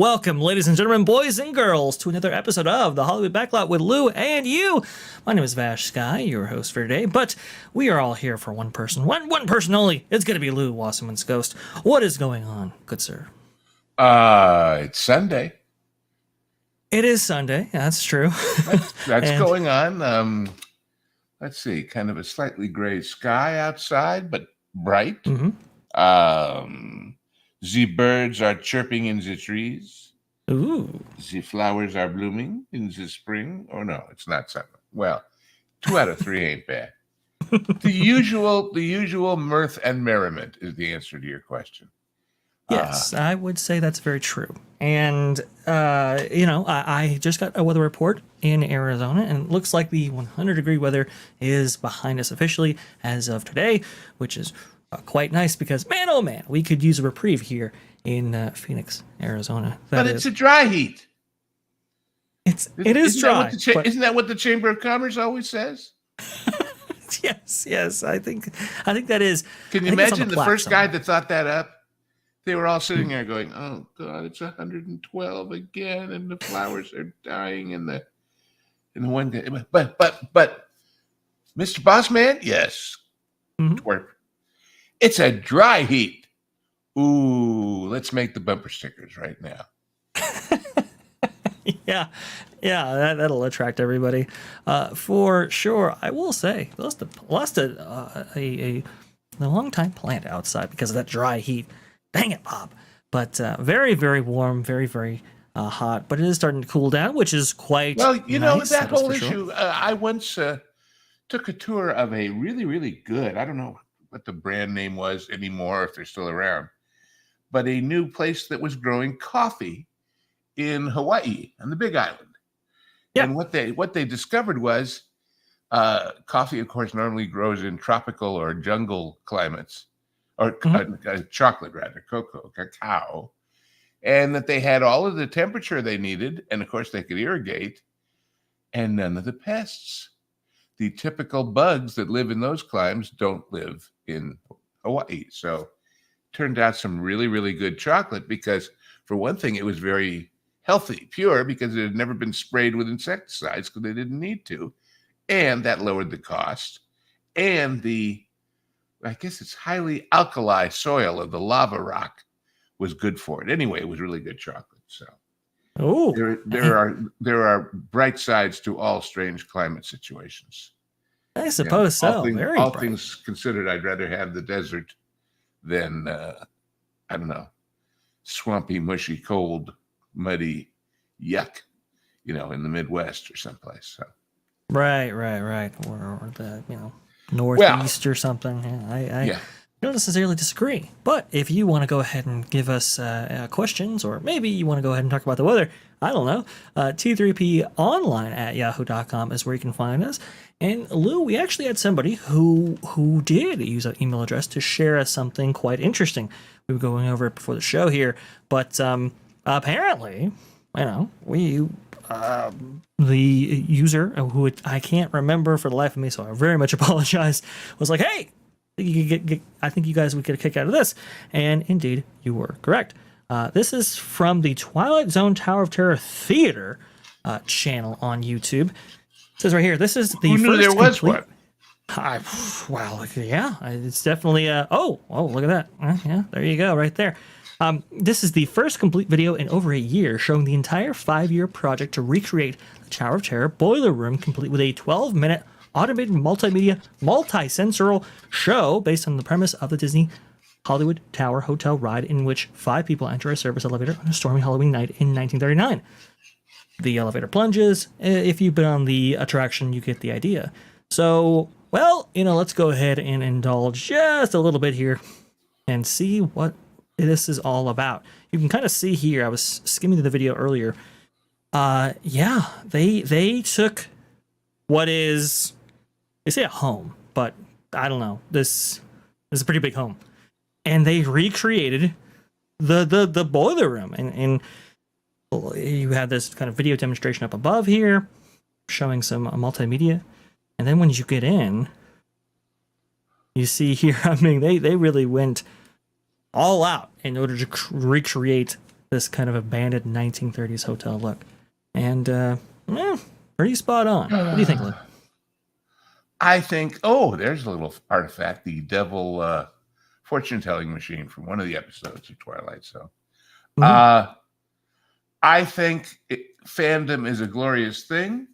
Welcome, ladies and gentlemen, boys and girls, to another episode of the Hollywood Backlot with Lou and you. My name is VashSky, your host for today, but we are all here for one person. One person only. It's going to be Lou Wasserman's Ghost. What is going on, good sir? It's Sunday. It is Sunday. That's true. That's going on. Let's see, kind of a slightly gray sky outside, but bright. Mm-hmm. The birds are chirping in the trees. Ooh. The flowers are blooming in the spring. Oh no, it's not summer. Well, 2 out of 3 ain't bad. The usual mirth and merriment is the answer to your question. Yes, I would say that's very true. And, I just got a weather report in Arizona, and it looks like the 100-degree weather is behind us officially as of today, which is quite nice because, man, oh man, we could use a reprieve here in Phoenix, Arizona. But it's a dry heat. It is dry. Isn't that what the Chamber of Commerce always says? Yes. I think that is. Can you imagine the first guy that thought that up? They were all sitting there going, "Oh God, it's 112 again, and the flowers are dying." And the one day, but, Mr. Bossman, yes, twerp. It's a dry heat. Ooh, let's make the bumper stickers right now. Yeah, that'll attract everybody for sure. I will say, lost a long time plant outside because of that dry heat. Dang it, Bob! But very, very warm, very, very hot. But it is starting to cool down, which is quite well. You know nice, that whole issue. Sure. I once took a tour of a really, really good. I don't know what the brand name was anymore, if they're still around, but a new place that was growing coffee in Hawaii on the Big Island. Yeah. And what they discovered was coffee, of course, normally grows in tropical or jungle climates, or chocolate rather, cacao, and that they had all of the temperature they needed, and of course they could irrigate, and none of the pests. The typical bugs that live in those climes don't live in Hawaii. So turned out some really, really good chocolate because, for one thing, it was very healthy, pure, because it had never been sprayed with insecticides because they didn't need to. And that lowered the cost. And I guess it's highly alkali soil of the lava rock was good for it. Anyway, it was really good chocolate. So there are bright sides to all strange climate situations. I suppose so. All things considered, I'd rather have the desert than I don't know, swampy, mushy, cold, muddy, yuck, in the Midwest or someplace. So. Right. Or the Northeast or something. I don't necessarily disagree, but if you want to go ahead and give us questions, or maybe you want to go ahead and talk about the weather, I don't know, T3POnline@yahoo.com is where you can find us. And Lou, we actually had somebody who did use an email address to share us something quite interesting. We were going over it before the show here, but apparently, the user, who I can't remember for the life of me, so I very much apologize, was like, "Hey, I think you guys would get a kick out of this," and indeed, you were correct. This is from the Twilight Zone Tower of Terror Theater channel on YouTube. It says right here, this is the Who knew there was one? It's definitely oh, look at that. Yeah, there you go, right there. This is the first complete video in over a year showing the entire 5-year project to recreate the Tower of Terror boiler room, complete with a 12-minute automated multimedia, multi-sensorial show based on the premise of the Disney Hollywood Tower Hotel ride, in which 5 people enter a service elevator on a stormy Halloween night in 1939. The elevator plunges. If you've been on the attraction, you get the idea. So, let's go ahead and indulge just a little bit here and see what this is all about. You can kind of see here, I was skimming the video earlier. They took what is, they say a home, but I don't know. This is a pretty big home. And they recreated the boiler room. And you have this kind of video demonstration up above here, showing some multimedia. And then when you get in, you see here, they really went all out in order to recreate this kind of abandoned 1930s hotel look. And pretty spot on. What do you think, Lou? I think, oh, there's a little artifact, the devil fortune-telling machine from one of the episodes of Twilight. So I think fandom is a glorious thing.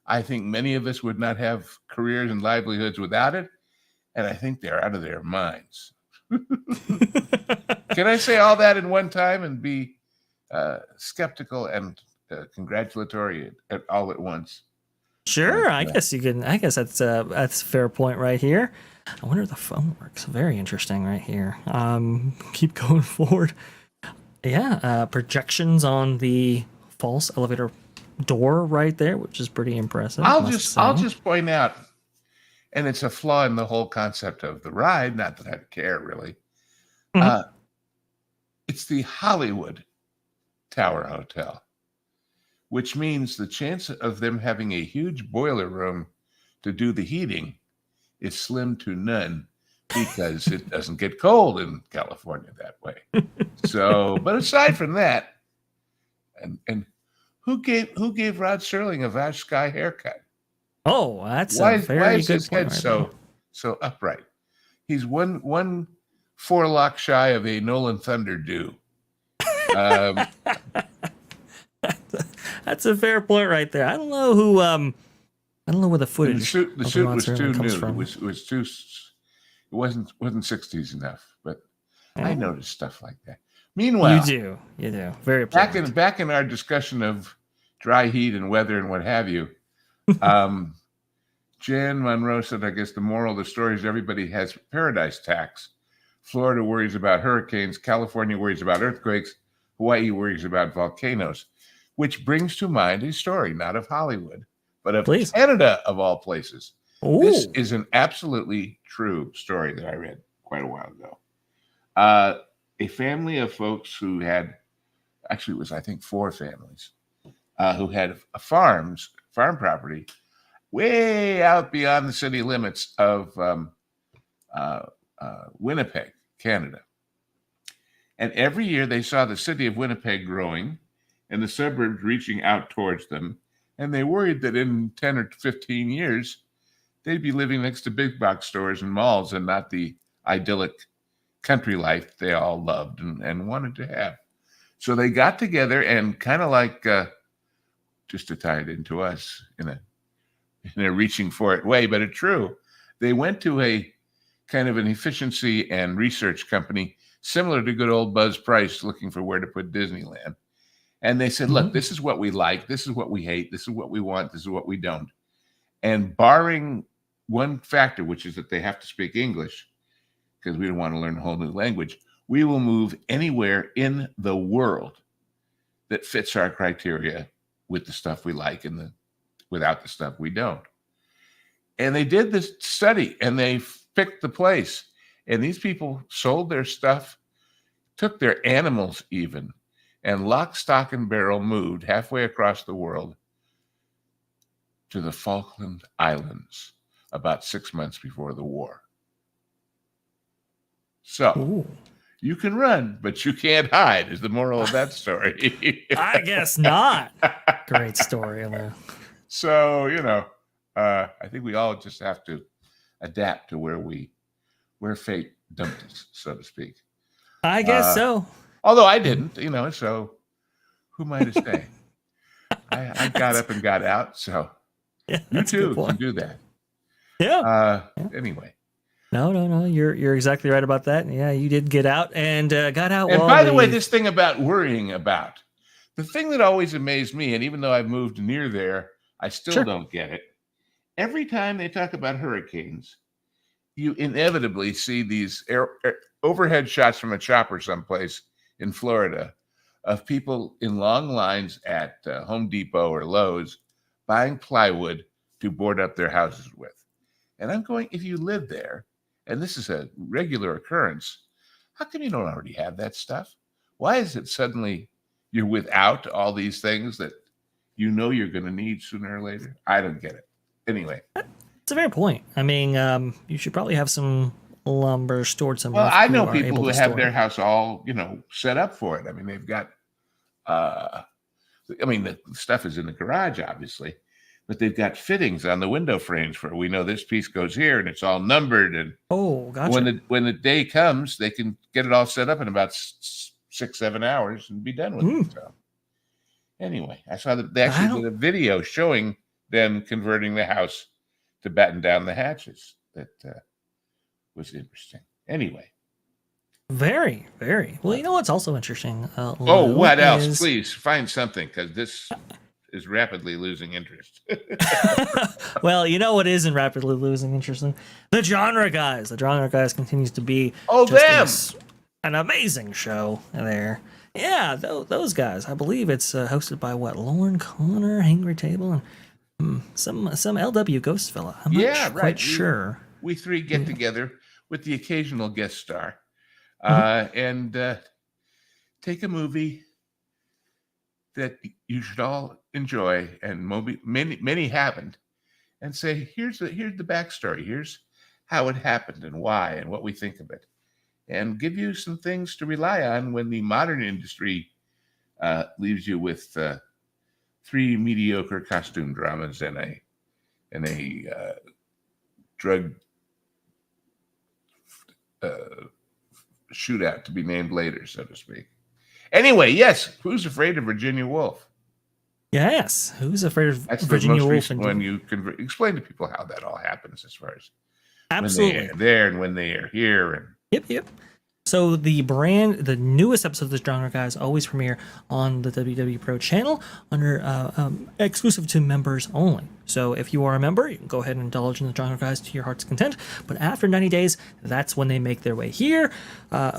I think many of us would not have careers and livelihoods without it. And I think they're out of their minds. Can I say all that in one time and be skeptical and congratulatory all at once? Sure, I guess you can. I guess that's a fair point right here. I wonder if the phone works. Very interesting right here. Keep going forward. Yeah, projections on the false elevator door right there, which is pretty impressive. I'll just point out, and it's a flaw in the whole concept of the ride. Not that I care really. It's the Hollywood Tower Hotel, which means the chance of them having a huge boiler room to do the heating is slim to none because it doesn't get cold in California that way. So, but aside from that, and who gave Rod Serling a VashSky haircut? Oh, that's a very good point. Why is his head so upright? He's one forelock shy of a Nolan Thunder due. That's a fair point right there. I don't know who. I don't know where the footage. The suit was too new. It was too. It wasn't 60s enough. But I noticed stuff like that. Meanwhile, you do. Very back in our discussion of dry heat and weather and what have you. Jan Monroe said, I guess the moral of the story is everybody has paradise tax. Florida worries about hurricanes. California worries about earthquakes. Hawaii worries about volcanoes, which brings to mind a story, not of Hollywood, but of Canada, of all places. Ooh. This is an absolutely true story that I read quite a while ago. A family of folks who had, actually it was, I think, 4 families, who had farm property way out beyond the city limits of Winnipeg, Canada. And every year they saw the city of Winnipeg growing and the suburbs reaching out towards them. And they worried that in 10 or 15 years, they'd be living next to big box stores and malls and not the idyllic country life they all loved and wanted to have. So they got together and kind of like, just to tie it into us in a reaching for it way, but it's true. They went to a kind of an efficiency and research company similar to good old Buzz Price looking for where to put Disneyland. And they said, look, this is what we like. This is what we hate. This is what we want. This is what we don't. And barring one factor, which is that they have to speak English, because we don't want to learn a whole new language, we will move anywhere in the world that fits our criteria with the stuff we like and without the stuff we don't. And they did this study and they picked the place. And these people sold their stuff, took their animals even, and lock, stock, and barrel moved halfway across the world to the Falkland Islands about 6 months before the war. So you can run, but you can't hide, is the moral of that story. I guess not. Great story, Lou. So, I think we all just have to adapt to where fate dumped us, so to speak. I guess so. Although I didn't, so who am I to say? I got up and got out, so you too can do that. Yeah. Anyway. No. You're exactly right about that. Yeah, you did get out and got out. And by the way, this thing about worrying about, the thing that always amazed me, and even though I've moved near there, I still don't get it. Every time they talk about hurricanes, you inevitably see these overhead shots from a chopper someplace in Florida of people in long lines at Home Depot or Lowe's buying plywood to board up their houses with. And I'm going, if you live there, and this is a regular occurrence, how come you don't already have that stuff? Why is it suddenly you're without all these things that you're going to need sooner or later? I don't get it. Anyway. It's a fair point. I mean, you should probably have some lumber stored somewhere. Well, I know people who have their house all, set up for it. I mean, they've got I mean, the stuff is in the garage, obviously, but they've got fittings on the window frames for, we know this piece goes here and it's all numbered. And Oh, gotcha. when the day comes, they can get it all set up in about 6-7 hours and be done with it. So anyway, I saw that they actually did a video showing them converting the house to batten down the hatches. That was interesting. Anyway. Very, very. Well, you know what's also interesting? What else? Please find something, because this is rapidly losing interest. Well, you know what isn't rapidly losing interest? The Genre Guys. The Genre Guys continues to be an amazing show there. Yeah, those guys. I believe it's hosted by Lauren Connor, Hangry Table, and some LW Ghost fella. I'm not quite sure. We three get together with the occasional guest star. And take a movie that you should all enjoy, and many haven't, and say, here's the backstory. Here's how it happened and why and what we think of it, and give you some things to rely on when the modern industry leaves you with 3 mediocre costume dramas and a drug shootout to be named later, so to speak. Anyway, yes, Who's Afraid of Virginia Woolf? Yes, Who's Afraid of That's Virginia the most Woolf? Recent one you can explain to people how that all happens, as far as absolutely when they are there and when they are here. And yep. So the newest episode of the Genre Guys always premiere on the WW Pro channel under exclusive to members only. So if you are a member, you can go ahead and indulge in the Genre Guys to your heart's content. But after 90 days, that's when they make their way here,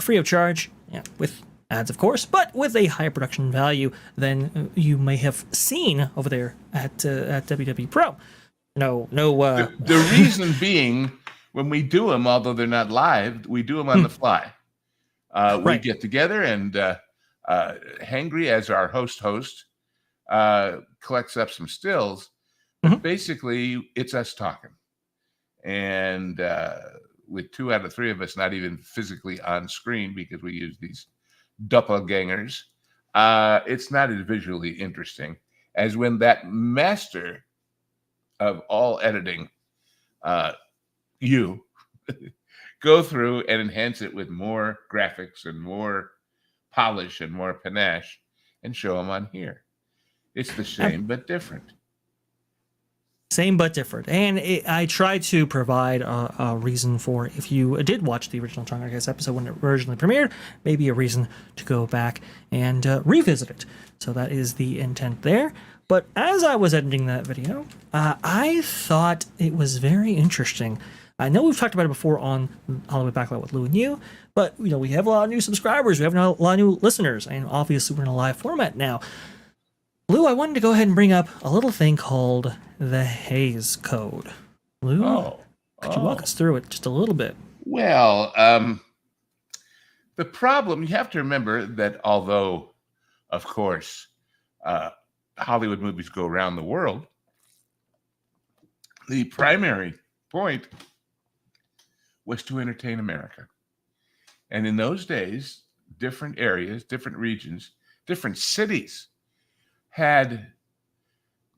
free of charge, with ads, of course, but with a higher production value than you may have seen over there at WW Pro. The reason being, when we do them, although they're not live, we do them on the fly. We get together, and Hangry, as our host, collects up some stills. But basically, it's us talking. And with 2 out of 3 of us not even physically on screen because we use these doppelgangers, it's not as visually interesting as when that master of all editing, you go through and enhance it with more graphics and more polish and more panache and show them on here. It's the same but different. Same but different. And I try to provide a reason for, if you did watch the original Genre Guys episode when it originally premiered, maybe a reason to go back and revisit it. So that is the intent there. But as I was editing that video, I thought it was very interesting. I know we've talked about it before on Hollywood Backlot with Lou and you, but we have a lot of new subscribers, we have a lot of new listeners, and obviously we're in a live format now. Lou, I wanted to go ahead and bring up a little thing called the Hays Code. Lou, could you walk us through it just a little bit? Well, the problem, you have to remember that although, of course, Hollywood movies go around the world, the primary point was to entertain America. And in those days, different areas, different regions, different cities had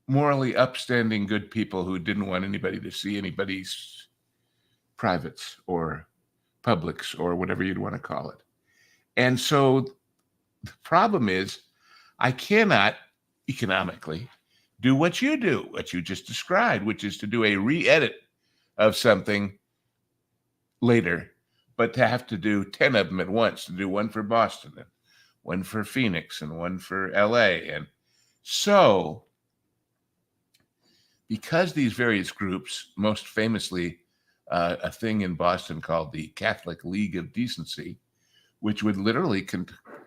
morally upstanding good people who didn't want anybody to see anybody's privates or publics or whatever you'd want to call it. And so the problem is, I cannot economically do what you do, what you just described, which is to do a re-edit of something later, but to have to do 10 of them at once, to do one for Boston and one for Phoenix and one for LA. And so, because these various groups, most famously a thing in Boston called the Catholic League of Decency, which would literally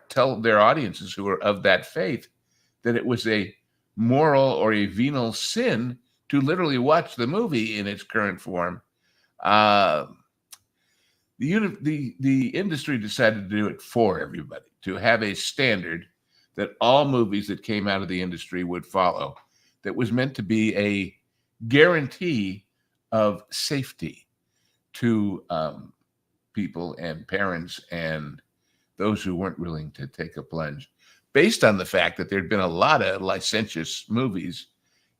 tell their audiences who are of that faith that it was a moral or a venal sin to literally watch the movie in its current form, the industry decided to do it for everybody, to have a standard that all movies that came out of the industry would follow, that was meant to be a guarantee of safety to people and parents and those who weren't willing to take a plunge. based on the fact that there'd been a lot of licentious movies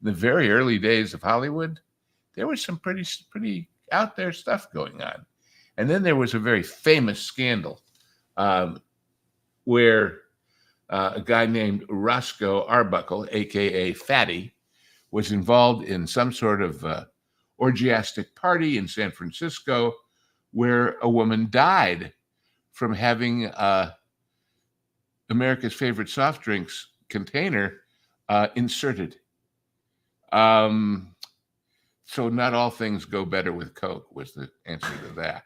in the very early days of Hollywood. There was some pretty out there stuff going on. And then there was a very famous scandal where a guy named Roscoe Arbuckle, aka Fatty, was involved in some sort of orgiastic party in San Francisco where a woman died from having America's favorite soft drinks container inserted. So not all things go better with Coke was the answer to that.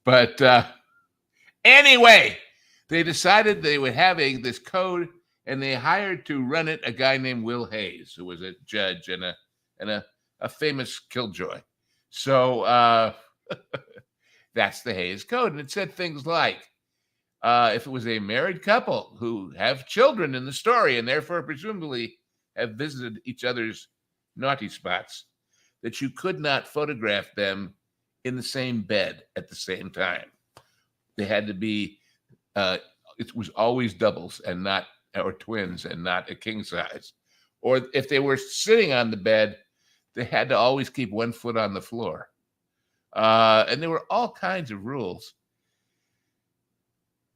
But anyway, they decided they would have this code, and they hired to run it a guy named Will Hayes, who was a judge and a famous killjoy. So that's the Hayes Code. And it said things like, if it was a married couple who have children in the story and therefore presumably have visited each other's naughty spots, that you could not photograph them in the same bed at the same time. They had to be, it was always doubles and not, or twins and not a king size. Or if they were sitting on the bed, they had to always keep one foot on the floor. And there were all kinds of rules.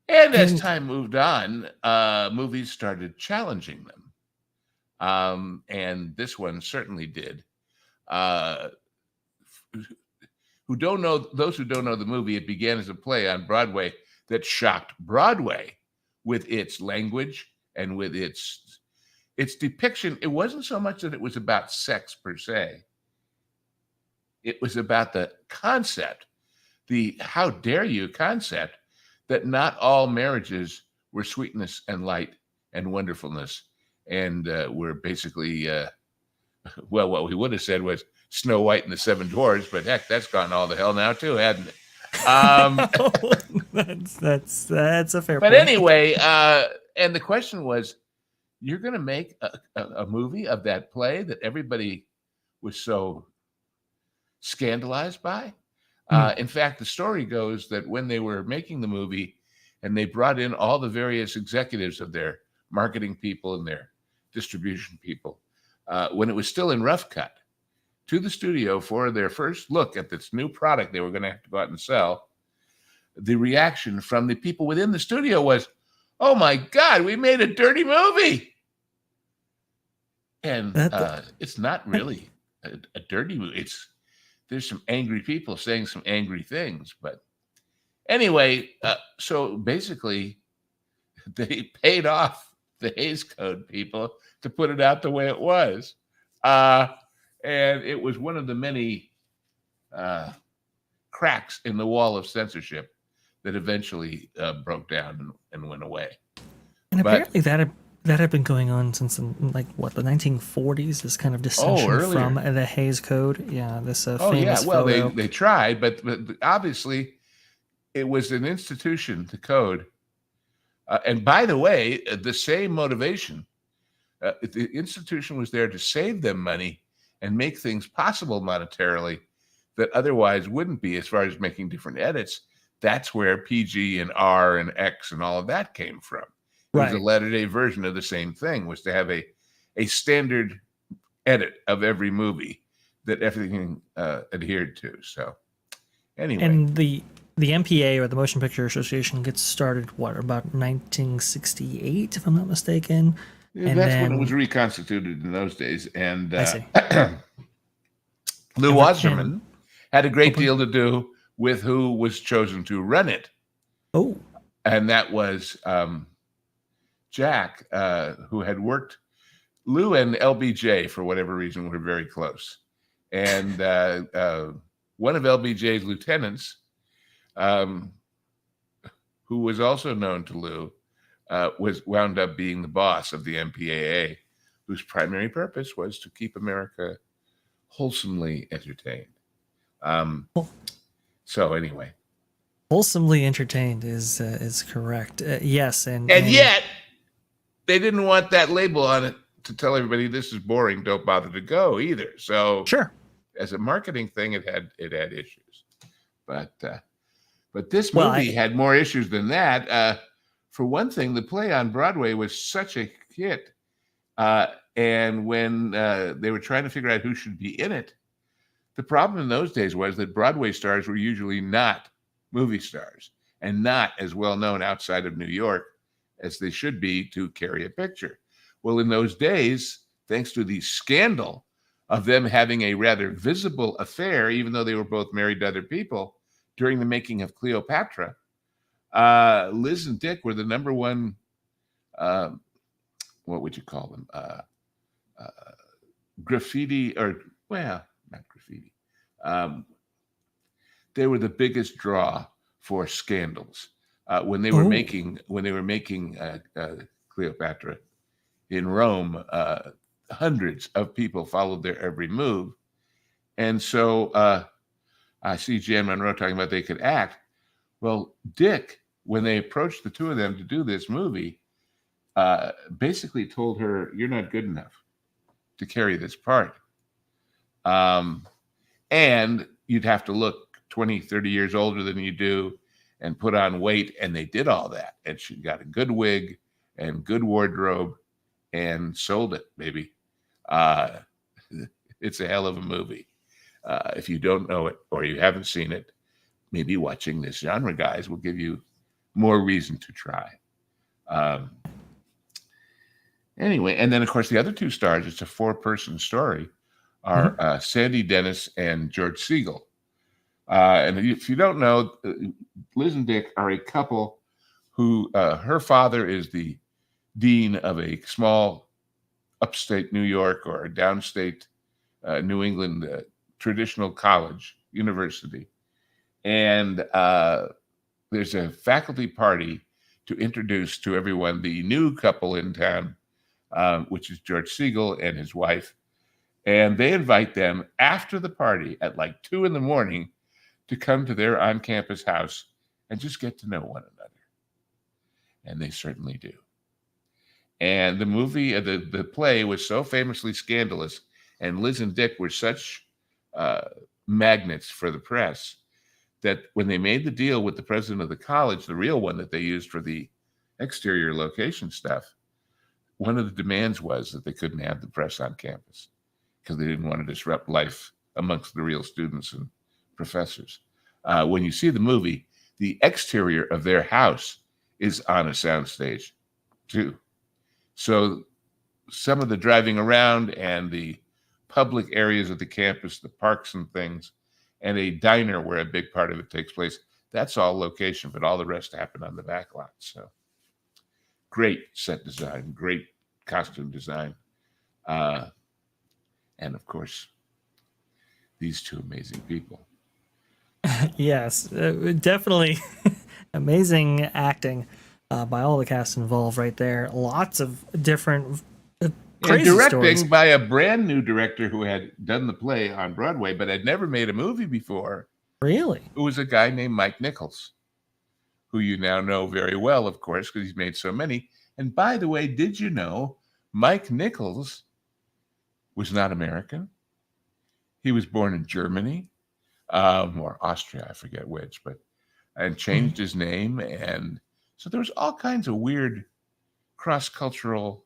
And as time moved on, movies started challenging them. And this one certainly did. Those who don't know the movie, it began as a play on Broadway that shocked Broadway with its language and with its depiction. It wasn't so much that it was about sex per se. It was about the concept, the how dare you concept, that not all marriages were sweetness and light and wonderfulness and were basically, well, what we would have said was Snow White and the Seven Dwarfs, but heck, that's gone all to hell now too, hasn't it? That's a fair but point. Anyway, and the question was, you're going to make a movie of that play that everybody was so scandalized by? In fact, the story goes that when they were making the movie and they brought in all the various executives of their marketing people and their distribution people, when it was still in rough cut, to the studio for their first look at this new product they were going to have to go out and sell, the reaction from the people within the studio was, "Oh my God, we made a dirty movie." And it's not really a dirty movie. There's some angry people saying some angry things. But anyway, so basically they paid off the Hays Code people to put it out the way it was. And it was one of the many cracks in the wall of censorship that eventually broke down and went away. And apparently that had been going on since the 1940s. This kind of dissension from the Hays Code. Yeah, this famous well, photo. they tried, but obviously it was an institution, the code. And by the way, the same motivation. The institution was there to save them money and make things possible monetarily that otherwise wouldn't be, as far as making different edits. That's where PG and R and X and all of that came from. It was a latter-day version of the same thing, was to have a standard edit of every movie that everything adhered to. So anyway. And the MPA, or the Motion Picture Association, gets started, about 1968, if I'm not mistaken? And that's when it was reconstituted in those days. And I see. Lou Wasserman had a great deal to do with who was chosen to run it. Oh. And that was Jack, who had worked. Lou and LBJ, for whatever reason, were very close. And one of LBJ's lieutenants, who was also known to Lou, was wound up being the boss of the MPAA, whose primary purpose was to keep America wholesomely entertained. So anyway, wholesomely entertained is correct. Yes, and yet they didn't want that label on it to tell everybody this is boring, don't bother to go either. So sure, as a marketing thing, it had issues, but this movie had more issues than that. for one thing, the play on Broadway was such a hit. And when they were trying to figure out who should be in it, the problem in those days was that Broadway stars were usually not movie stars and not as well known outside of New York as they should be to carry a picture. Well, in those days, thanks to the scandal of them having a rather visible affair, even though they were both married to other people, during the making of Cleopatra, Liz and Dick were the number one, what would you call them? Graffiti, or, well, not graffiti. They were the biggest draw for scandals when they were making Cleopatra in Rome. Hundreds of people followed their every move, and so I see Jan Monroe talking about they could act. Well, Dick, when they approached the two of them to do this movie, basically told her, "You're not good enough to carry this part. And you'd have to look 20, 30 years older than you do and put on weight." And they did all that. And she got a good wig and good wardrobe and sold it, baby. It's a hell of a movie. If you don't know it or you haven't seen it, maybe watching this genre, guys, will give you more reason to try. Anyway, and then, of course, the other two stars, it's a 4-person story, are Sandy Dennis and George Segal. And if you don't know, Liz and Dick are a couple who, her father is the dean of a small upstate New York or downstate New England traditional college, university. And there's a faculty party to introduce to everyone the new couple in town, which is George Segal and his wife. And they invite them after the party at like 2 a.m. to come to their on-campus house and just get to know one another. And they certainly do. And the movie, the play was so famously scandalous, and Liz and Dick were such magnets for the press, that when they made the deal with the president of the college, the real one that they used for the exterior location stuff, one of the demands was that they couldn't have the press on campus because they didn't want to disrupt life amongst the real students and professors. When you see the movie, the exterior of their house is on a soundstage too. So some of the driving around and the public areas of the campus, the parks and things, and a diner where a big part of it takes place, that's all location, but all the rest happened on the backlot. So great set design, great costume design. And of course, these two amazing people. Yes, definitely amazing acting by all the cast involved right there. Lots of different crazy and directing stories. by a brand new director who had done the play on Broadway, but had never made a movie before. Really? Who was a guy named Mike Nichols, who you now know very well, of course, because he's made so many. And by the way, did you know Mike Nichols was not American? He was born in Germany, or Austria, I forget which, and changed his name. And so there was all kinds of weird cross-cultural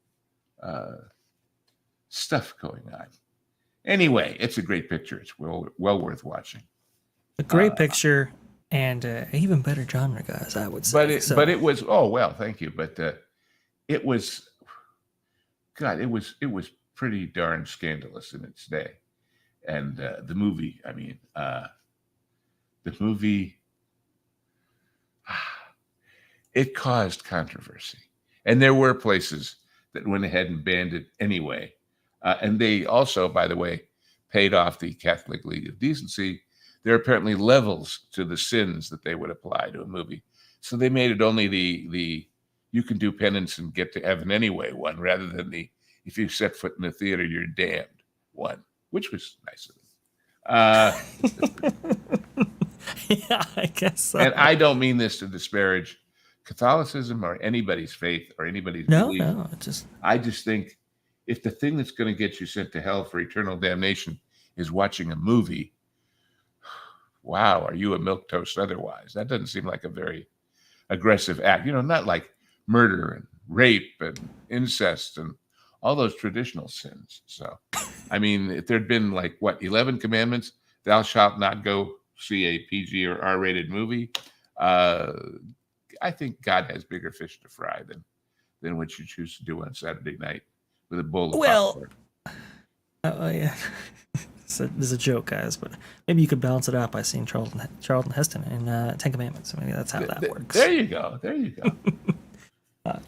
stuff going on. Anyway, it's a great picture. It's well worth watching. A great picture and even better genre, guys, I would say. But it was, oh, well, thank you. But it was, God, it was pretty darn scandalous in its day. And the movie, I mean, it caused controversy. And there were places that went ahead and banned it anyway. And they also, by the way, paid off the Catholic League of Decency. There are apparently levels to the sins that they would apply to a movie. So they made it only the you can do penance and get to heaven anyway one, rather than the if you set foot in the theater, you're damned one, which was nice of them. Yeah, I guess so. And I don't mean this to disparage Catholicism or anybody's faith or anybody's belief. No, I just think if the thing that's going to get you sent to hell for eternal damnation is watching a movie, wow, are you a milquetoast otherwise? That doesn't seem like a very aggressive act. You know, not like murder and rape and incest and all those traditional sins. So, I mean, if there'd been 11 commandments, thou shalt not go see a PG or R-rated movie. I think God has bigger fish to fry than what you choose to do on Saturday night with a bowl of popcorn. Yeah. There's a joke, guys, but maybe you could balance it out by seeing Charlton Heston in Ten Commandments. Maybe that's how that works. There you go.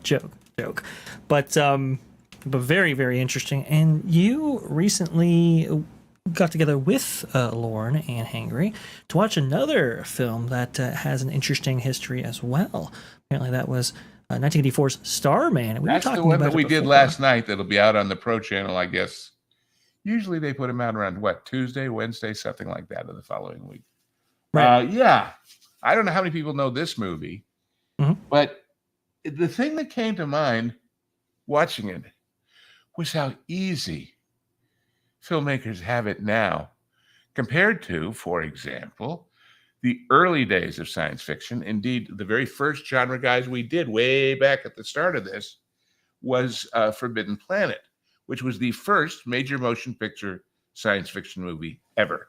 Joke. But very, very interesting. And you recently got together with Lauren and Hangry to watch another film that has an interesting history as well. Apparently, that was 1984's Starman. That's the one that we did last night. That'll be out on the Pro Channel, I guess. Usually they put them out around Tuesday, Wednesday, something like that, of the following week. Right. Yeah. I don't know how many people know this movie, but the thing that came to mind watching it was how easy filmmakers have it now compared to, for example, the early days of science fiction. Indeed, the very first genre guys we did way back at the start of this was Forbidden Planet, which was the first major motion picture science fiction movie ever.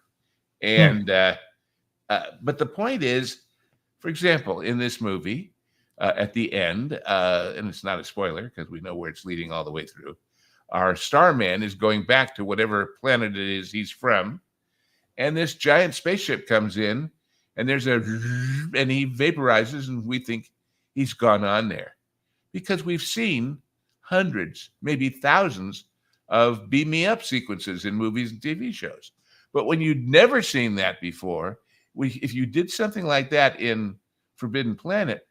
And but the point is, for example, in this movie, at the end, and it's not a spoiler because we know where it's leading all the way through, our Starman is going back to whatever planet it is he's from, and this giant spaceship comes in, and and he vaporizes, and we think he's gone on there because we've seen hundreds, maybe thousands of beam me up sequences in movies and TV shows. But when you'd never seen that before, if you did something like that in Forbidden Planet,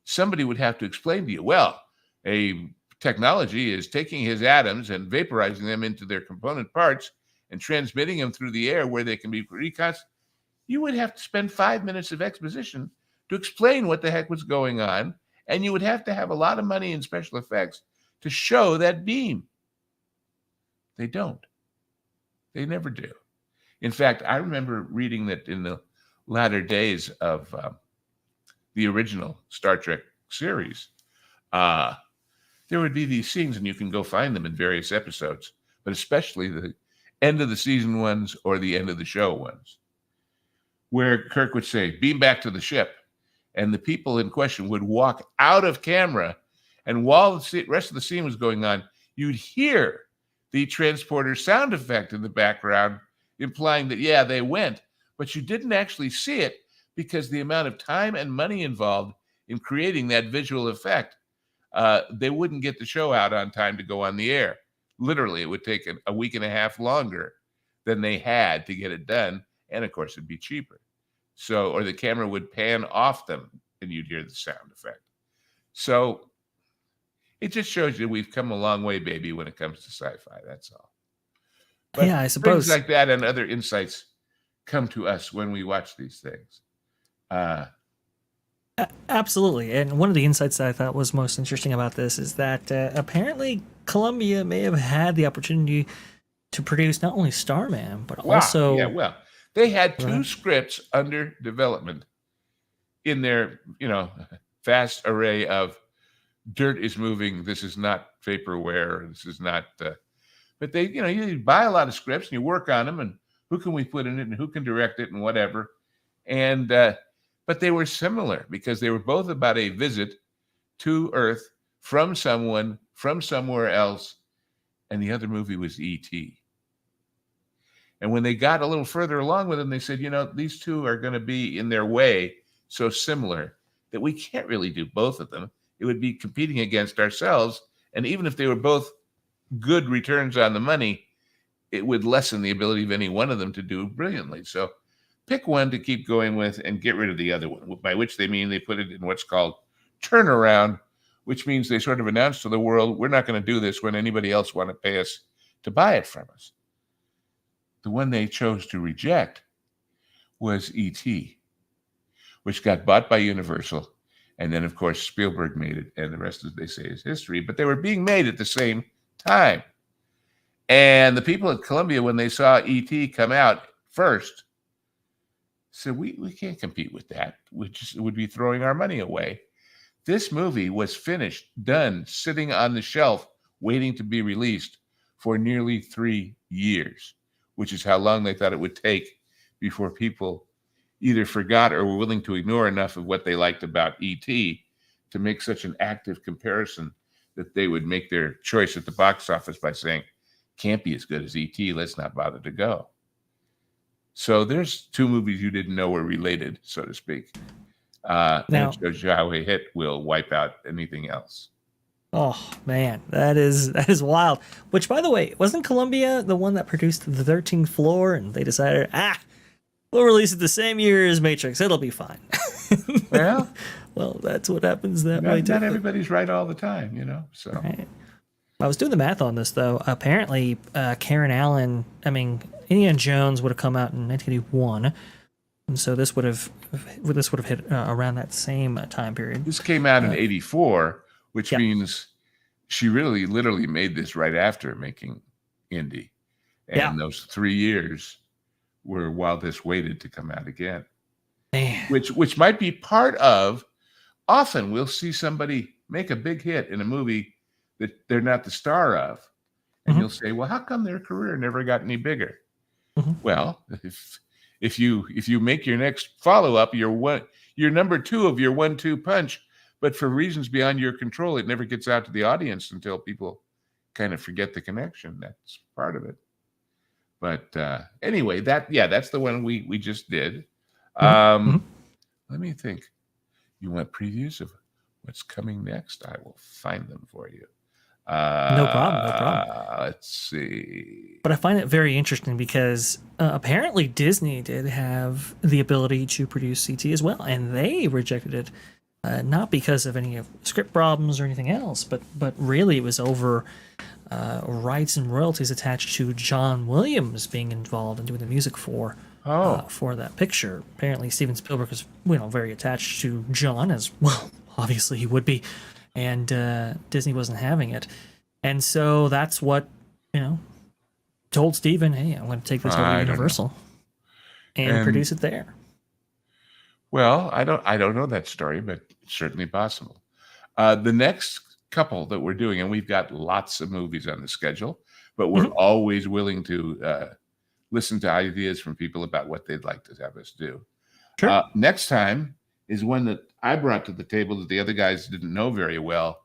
somebody would have to explain to you, well, a technology is taking his atoms and vaporizing them into their component parts and transmitting them through the air where they can be reconstituted. You would have to spend 5 minutes of exposition to explain what the heck was going on, and you would have to have a lot of money in special effects to show that beam. They don't. They never do. In fact, I remember reading that in the latter days of the original Star Trek series, there would be these scenes, and you can go find them in various episodes, but especially the end of the season ones or the end of the show ones, where Kirk would say, beam back to the ship, and the people in question would walk out of camera, and while the rest of the scene was going on, you'd hear the transporter sound effect in the background, implying that, yeah, they went, but you didn't actually see it because the amount of time and money involved in creating that visual effect, they wouldn't get the show out on time to go on the air. Literally, it would take a week and a half longer than they had to get it done. And of course, it'd be cheaper. So, or the camera would pan off them and you'd hear the sound effect. So it just shows you we've come a long way, baby, when it comes to sci-fi. That's all. But yeah, I suppose things like that and other insights come to us when we watch these things. Absolutely. And one of the insights that I thought was most interesting about this is that apparently Columbia may have had the opportunity to produce not only Starman, but also... Yeah, well, they had two scripts under development in their, vast array of dirt is moving, this is not vaporware, this is not... but they, you buy a lot of scripts and you work on them, and who can we put in it and who can direct it and whatever. And... but they were similar because they were both about a visit to Earth from someone from somewhere else, and the other movie was E.T. And when they got a little further along with them, they said, these two are going to be in their way so similar that we can't really do both of them. It would be competing against ourselves. And even if they were both good returns on the money, it would lessen the ability of any one of them to do brilliantly. So pick one to keep going with and get rid of the other one, by which they mean they put it in what's called turnaround, which means they sort of announce to the world, we're not going to do this when anybody else want to pay us to buy it from us. The one they chose to reject was E.T., which got bought by Universal. And then, of course, Spielberg made it, and the rest, as they say, is history. But they were being made at the same time. And the people at Columbia, when they saw E.T. come out first, said, we can't compete with that. It would be throwing our money away. This movie was finished, done, sitting on the shelf, waiting to be released for nearly 3 years, which is how long they thought it would take before people either forgot or were willing to ignore enough of what they liked about E.T. to make such an active comparison that they would make their choice at the box office by saying, can't be as good as E.T., let's not bother to go. So there's two movies you didn't know were related, so to speak. And it shows you how a hit will wipe out anything else. Oh man, that is wild. Which, by the way, wasn't Columbia the one that produced The 13th Floor, and they decided, we'll release it the same year as Matrix. It'll be fine. Well, that's what happens that way too. Not everybody's right all the time, So right. I was doing the math on this though. Apparently, Karen Allen, Indiana Jones would have come out in 1981. And so this would have hit around that same time period. This came out in 84, which means she really literally made this right after making Indy. And those 3 years were while this waited to come out again. Man. Which might be part of, often we'll see somebody make a big hit in a movie that they're not the star of. And you'll say, well, how come their career never got any bigger? Well, if you make your next follow-up, you're number 2 of your 1-2 punch, but for reasons beyond your control, it never gets out to the audience until people kind of forget the connection. That's part of it. But anyway, that's the one we just did. Let me think. You want previews of what's coming next? I will find them for you. No problem. Let's see. But I find it very interesting because apparently Disney did have the ability to produce CT as well, and they rejected it, not because of any script problems or anything else, but really it was over rights and royalties attached to John Williams being involved in doing the music for that picture. Apparently Steven Spielberg was very attached to John, as well obviously he would be, and Disney wasn't having it. And so that's what told Steven, hey, I'm going to take this over to Universal and produce it there. Well, I don't know that story, but it's certainly possible. The next couple that we're doing, and we've got lots of movies on the schedule, but we're always willing to listen to ideas from people about what they'd like to have us do. Sure. Next time is one that I brought to the table that the other guys didn't know very well,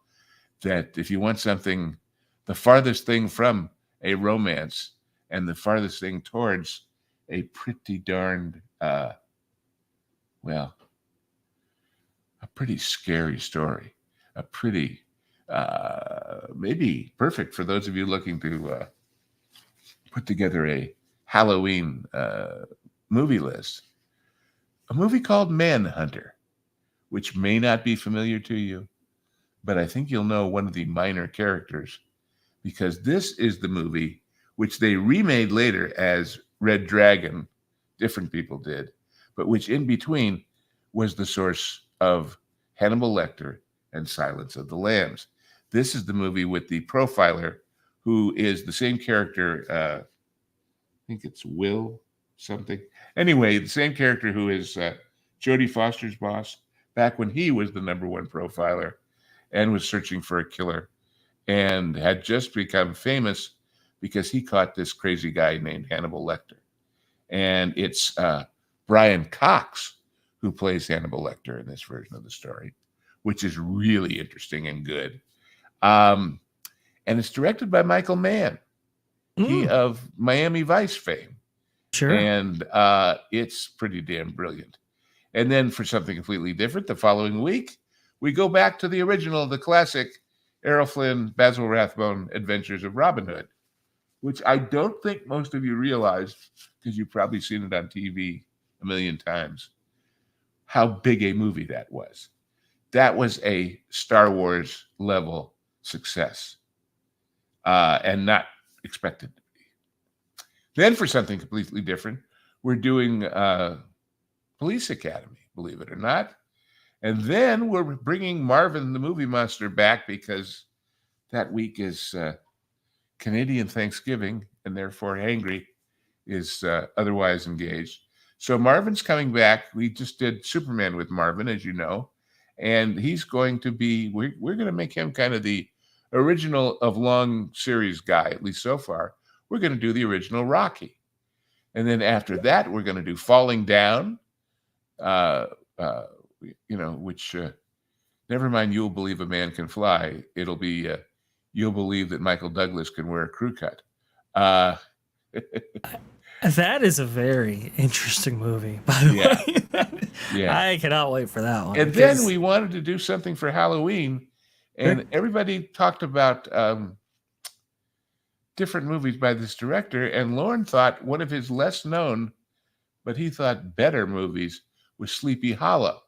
that if you want something, the farthest thing from a romance and the farthest thing towards a pretty darned, a pretty scary story, a pretty, maybe perfect for those of you looking to put together a Halloween movie list, a movie called Manhunter, which may not be familiar to you, but I think you'll know one of the minor characters, because this is the movie which they remade later as Red Dragon, different people did, but which in between was the source of Hannibal Lecter and Silence of the Lambs. This is the movie with the profiler who is the same character, I think it's Will something. Anyway, the same character who is Jodie Foster's boss back when he was the #1 profiler and was searching for a killer and had just become famous because he caught this crazy guy named Hannibal Lecter. And it's Brian Cox who plays Hannibal Lecter in this version of the story, which is really interesting and good. And it's directed by Michael Mann, he of Miami Vice fame. Sure. And it's pretty damn brilliant. And then for something completely different, the following week, we go back to the original, the classic Errol Flynn, Basil Rathbone Adventures of Robin Hood, which I don't think most of you realize, because you've probably seen it on TV a million times, how big a movie that was. That was a Star Wars level success, and not expected to be. Then for something completely different, we're doing Police Academy, believe it or not. And then we're bringing Marvin the Movie Monster back because that week is Canadian Thanksgiving, and therefore Hangry is otherwise engaged. So Marvin's coming back. We just did Superman with Marvin, as you know. and he's going to be. We're going to make him kind of the original of long series guy, at least so far. We're going to do the original Rocky, and then after that, we're going to do Falling Down. Which never mind. You'll believe a man can fly. It'll be you'll believe that Michael Douglas can wear a crew cut. That is a very interesting movie, by the way. Yeah. I cannot wait for that one. And then we wanted to do something for Halloween, and everybody talked about different movies by this director, and Lorne thought one of his less known, but he thought better movies was Sleepy Hollow,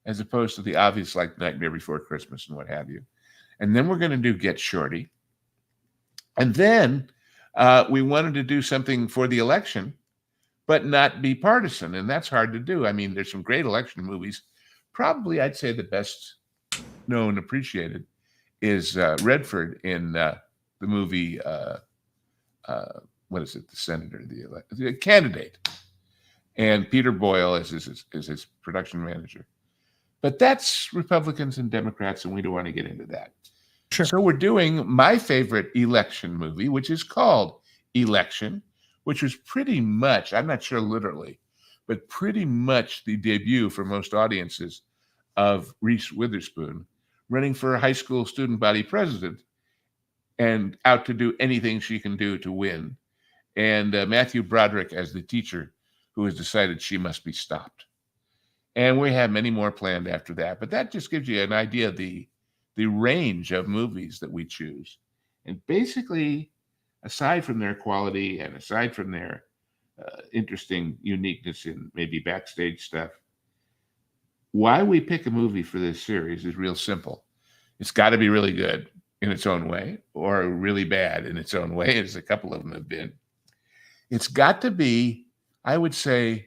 as opposed to the obvious like Nightmare Before Christmas and what have you. And then we're going to do Get Shorty. And then we wanted to do something for the election, but not be partisan. And that's hard to do. I mean, there's some great election movies. Probably, I'd say the best known, appreciated is Redford in the movie, what is it? The Senator, the Candidate. And Peter Boyle is his production manager. But that's Republicans and Democrats, and we don't want to get into that. Sure. So we're doing my favorite election movie, which is called Election, which was pretty much, I'm not sure literally, but pretty much the debut for most audiences of Reese Witherspoon running for a high school student body president and out to do anything she can do to win. And Matthew Broderick as the teacher who has decided she must be stopped. And we have many more planned after that. But that just gives you an idea of the range of movies that we choose. And basically, aside from their quality and aside from their interesting uniqueness in maybe backstage stuff, why we pick a movie for this series is real simple. It's got to be really good in its own way or really bad in its own way, as a couple of them have been. It's got to be, I would say,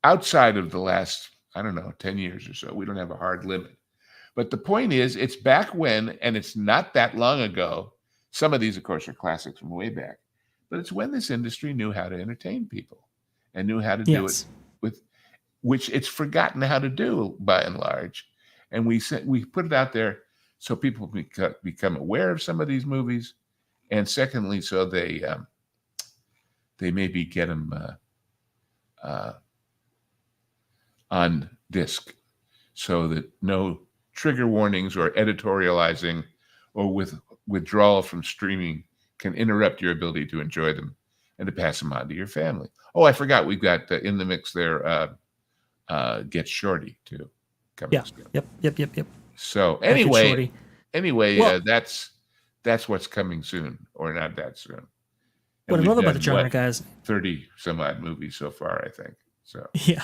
outside of the last, 10 years or so. We don't have a hard limit. But the point is, it's back when, and it's not that long ago. Some of these, of course, are classics from way back. But it's when this industry knew how to entertain people and knew how to do it with, which it's forgotten how to do by and large. And we put it out there so people become aware of some of these movies. And secondly, so they maybe get them on disc, so that no trigger warnings or editorializing or withdrawal from streaming can interrupt your ability to enjoy them and to pass them on to your family. Oh, I forgot, we've got in the mix there Get Shorty too. Yeah. Yep. So anyway, well, that's what's coming soon, or not that soon. And what I love about the genre, guys, 30 some odd movies so far, I think. So we're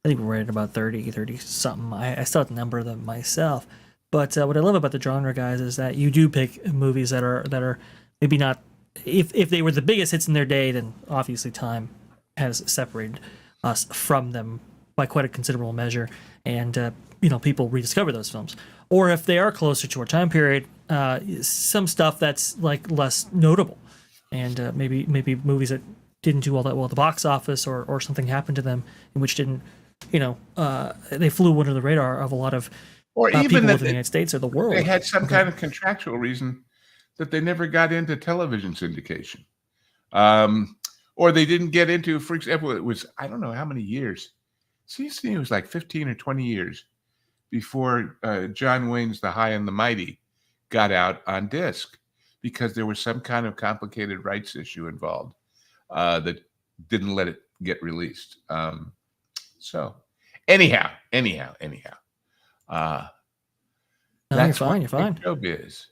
I think we're at about 30 something. I still have to number them myself. But what I love about the genre, guys, is that you do pick movies that are maybe not, if they were the biggest hits in their day, then obviously time has separated us from them by quite a considerable measure, and people rediscover those films. Or if they are closer to our time period, some stuff that's like less notable, and maybe movies that didn't do all that well at the box office, or something happened to them in which didn't, they flew under the radar of a lot of even people within the United States or the world. They had some kind of contractual reason that they never got into television syndication. Or they didn't get into, for example, it was, I don't know how many years. Seems to me it was like 15 or 20 years before John Wayne's The High and the Mighty got out on disc, because there was some kind of complicated rights issue involved that didn't let it get released. So anyhow. No, That's you're fine. Showbiz.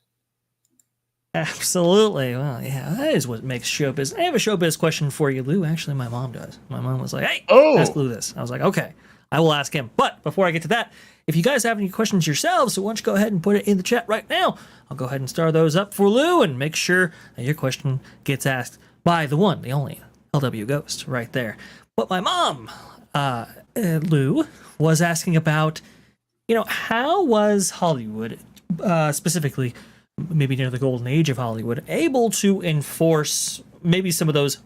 Absolutely. Well, yeah, that is what makes showbiz. I have a showbiz question for you, Lou. Actually, my mom does. My mom was like, "Hey, ask Lou this." I was like, "Okay, I will ask him." But before I get to that, if you guys have any questions yourselves, so why don't you go ahead and put it in the chat right now? I'll go ahead and star those up for Lou and make sure that your question gets asked by the one, the only LW Ghost right there. But my mom, Lou, was asking about, how was Hollywood, specifically maybe near the golden age of Hollywood, able to enforce maybe some of those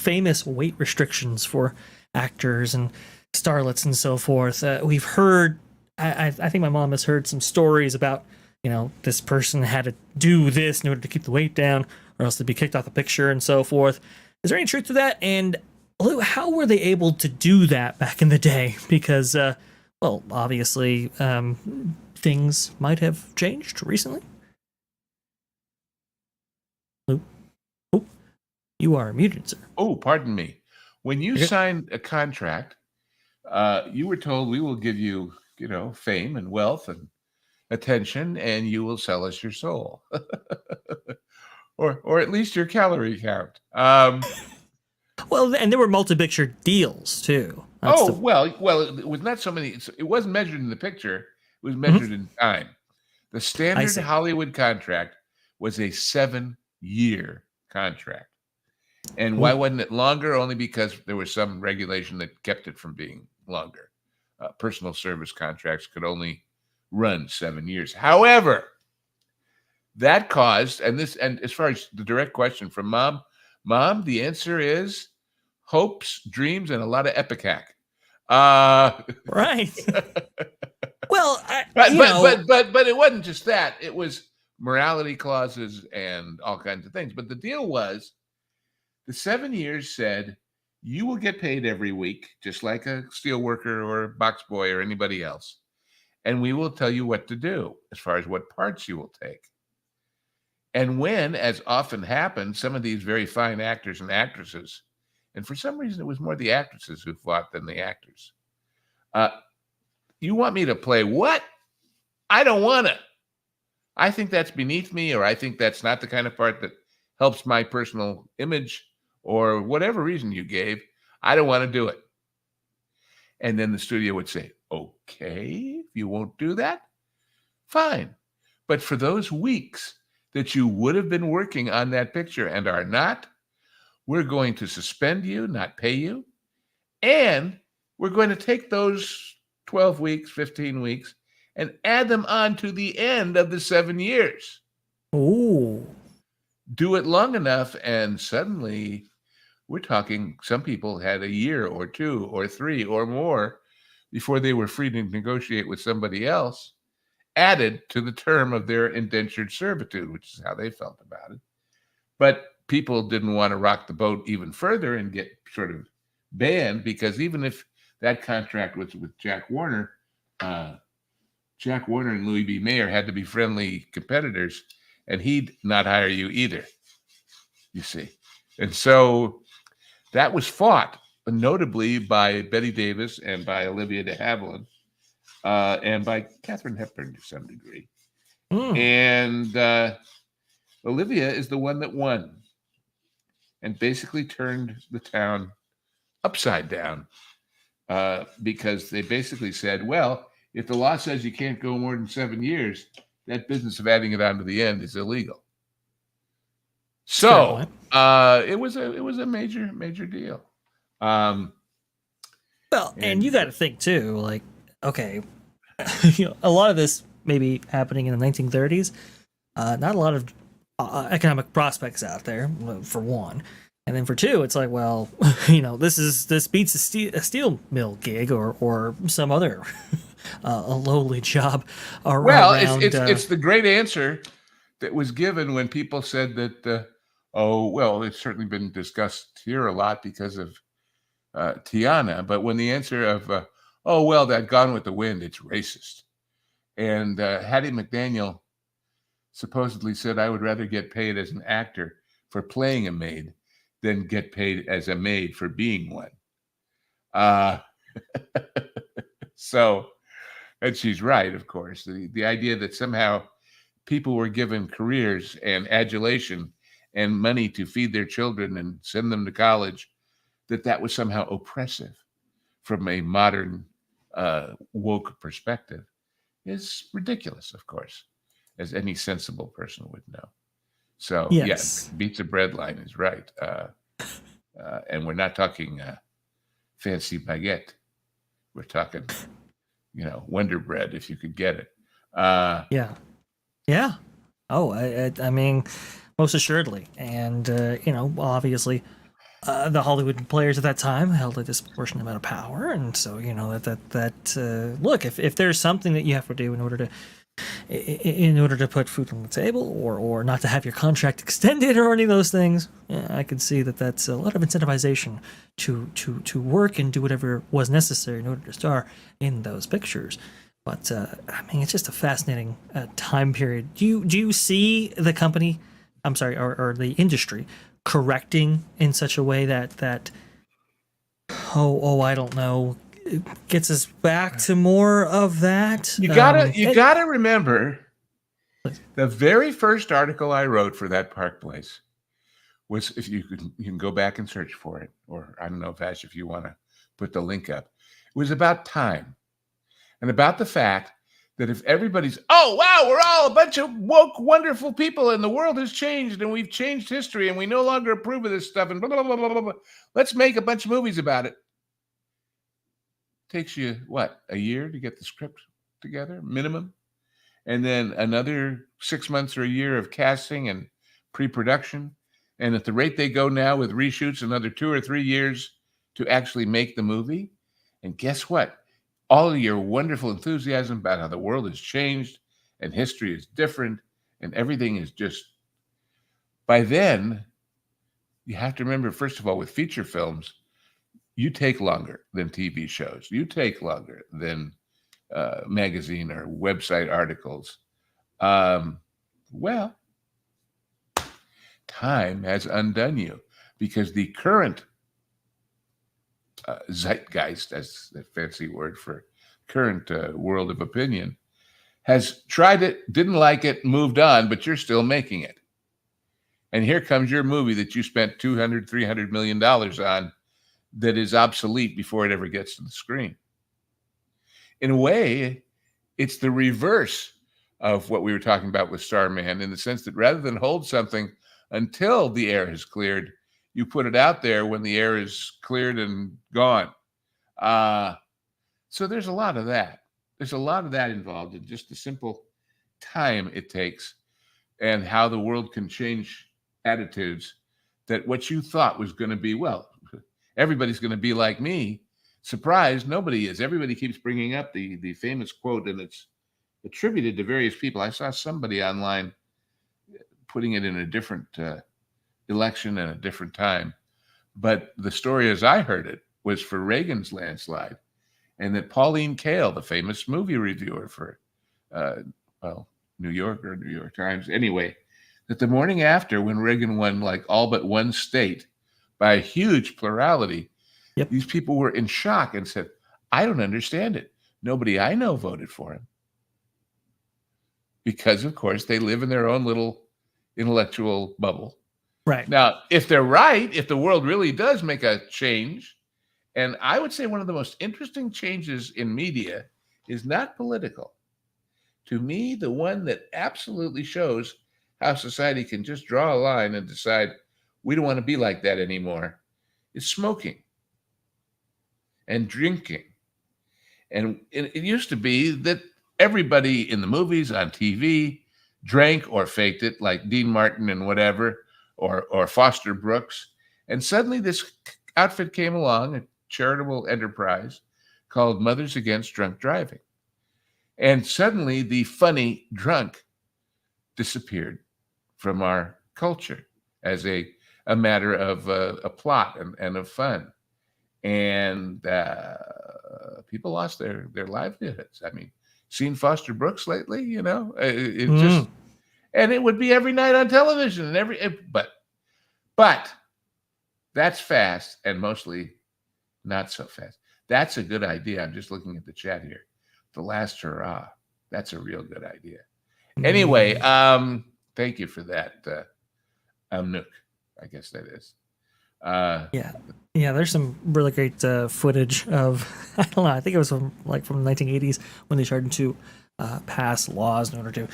famous weight restrictions for actors and starlets and so forth. We've heard, I think my mom has heard some stories about, this person had to do this in order to keep the weight down, or else they'd be kicked off the picture and so forth. Is there any truth to that? And how were they able to do that back in the day? Because, obviously, things might have changed recently. Lou? Oh, you are muted, sir. Oh, pardon me. When you signed a contract, you were told we will give you, fame and wealth and attention, and you will sell us your soul, or at least your calorie count. Well, and there were multi-picture deals too. Well, it was not so many. It wasn't measured in the picture. It was measured in time. The standard Hollywood contract was a 7-year contract. And why wasn't it longer? Only because there was some regulation that kept it from being longer. Personal service contracts could only run 7 years. However, that caused, and as far as the direct question from Mom, the answer is hopes, dreams, and a lot of epicac. Right. Well, but it wasn't just that. It was morality clauses and all kinds of things. But the deal was, the 7 years said you will get paid every week, just like a steel worker or box boy or anybody else. And we will tell you what to do as far as what parts you will take. And when, as often happens, some of these very fine actors and actresses, and for some reason it was more the actresses who fought than the actors. You want me to play what? I don't want to. I think that's beneath me, or I think that's not the kind of part that helps my personal image, or whatever reason you gave. I don't want to do it. And then the studio would say, okay, if you won't do that, fine. But for those weeks that you would have been working on that picture and are not, we're going to suspend you, not pay you. And we're going to take those 12 weeks, 15 weeks, and add them on to the end of the 7 years. Ooh. Do it long enough, and suddenly we're talking, some people had a year or 2 or 3 or more before they were free to negotiate with somebody else, added to the term of their indentured servitude, which is how they felt about it. But people didn't want to rock the boat even further and get sort of banned, because even if that contract was with Jack Warner, Jack Warner and Louis B. Mayer had to be friendly competitors, and he'd not hire you either, you see. And so that was fought, notably by Bette Davis and by Olivia de Havilland, and by Katharine Hepburn to some degree. And Olivia is the one that won and basically turned the town upside down, because they basically said, well, if the law says you can't go more than 7 years, that business of adding it on to the end is illegal. So it was a major deal. Well, and you got to think too, like, okay, a lot of this maybe happening in the 1930s. Not a lot of economic prospects out there, for one. And then for two, it's like, well, this beats a steel mill gig or some other a lowly job. Well, it's the great answer that was given when people said that, it's certainly been discussed here a lot because of Tiana, but when the answer of, that Gone with the Wind, it's racist. And Hattie McDaniel supposedly said, I would rather get paid as an actor for playing a maid than get paid as a maid for being one. So, and she's right, of course. The idea that somehow people were given careers and adulation and money to feed their children and send them to college, that was somehow oppressive from a modern woke perspective, is ridiculous, of course, as any sensible person would know. So, yes, beats a bread line is right. And we're not talking fancy baguette. We're talking, Wonder Bread, if you could get it. Yeah. Oh, I mean, most assuredly. And, obviously, the Hollywood players at that time held a disproportionate amount of power, and so look, if there's something that you have to do in order to put food on the table, or not to have your contract extended, or any of those things, I could see that's a lot of incentivization to work and do whatever was necessary in order to star in those pictures. But I mean, it's just a fascinating time period. Do you see the company, I'm sorry, or the industry correcting in such a way that I don't know, gets us back to more of that? You gotta remember, the very first article I wrote for that Park Place was, if you can go back and search for it, or I don't know, Vash, if you want to put the link up. It was about time, and about the fact that if everybody's, oh wow, we're all a bunch of woke, wonderful people, and the world has changed, and we've changed history, and we no longer approve of this stuff, and blah blah blah blah blah blah. Let's make a bunch of movies about it. Takes you what, a year to get the script together, minimum, and then another 6 months or a year of casting and pre-production, and at the rate they go now with reshoots, another 2 or 3 years to actually make the movie. And guess what? All of your wonderful enthusiasm about how the world has changed and history is different and everything is just, by then, you have to remember, first of all, with feature films, you take longer than TV shows. You take longer than magazine or website articles. Well, time has undone you, because the current zeitgeist, that's a fancy word for current world of opinion, has tried it, didn't like it, moved on, but you're still making it. And here comes your movie that you spent $200-300 million on, that is obsolete before it ever gets to the screen. In a way, it's the reverse of what we were talking about with Starman, in the sense that rather than hold something until the air has cleared, you put it out there when the air is cleared and gone. So there's a lot of that. There's a lot of that involved in just the simple time it takes, and how the world can change attitudes, that what you thought was going to be, well, everybody's going to be like me. Surprise, nobody is. Everybody keeps bringing up the famous quote, and it's attributed to various people. I saw somebody online putting it in a different election and a different time. But the story, as I heard it, was for Reagan's landslide, and that Pauline Kael, the famous movie reviewer for, New York or New York Times, anyway, that the morning after, when Reagan won like all but one state by a huge plurality, Yep. These people were in shock and said, I don't understand it. Nobody I know voted for him. Because, of course, they live in their own little intellectual bubble. Right. Now, if they're right, if the world really does make a change, and I would say one of the most interesting changes in media is not political. To me, the one that absolutely shows how society can just draw a line and decide we don't want to be like that anymore is smoking and drinking. And it used to be that everybody in the movies, on TV, drank or faked it, like Dean Martin and whatever, or Foster Brooks. And suddenly this outfit came along, a charitable enterprise called Mothers Against Drunk Driving. And suddenly the funny drunk disappeared from our culture as a matter of a plot and of fun. And people lost their livelihoods. I mean, seen Foster Brooks lately, you know, it just, and it would be every night on television and but that's fast and mostly not so fast. That's a good idea. I'm just looking at the chat here. The Last Hurrah. That's a real good idea. Anyway, thank you for that, Nook. I guess that is. Yeah. There's some really great footage of, I don't know, I think it was from the 1980s when they started to pass laws in order to,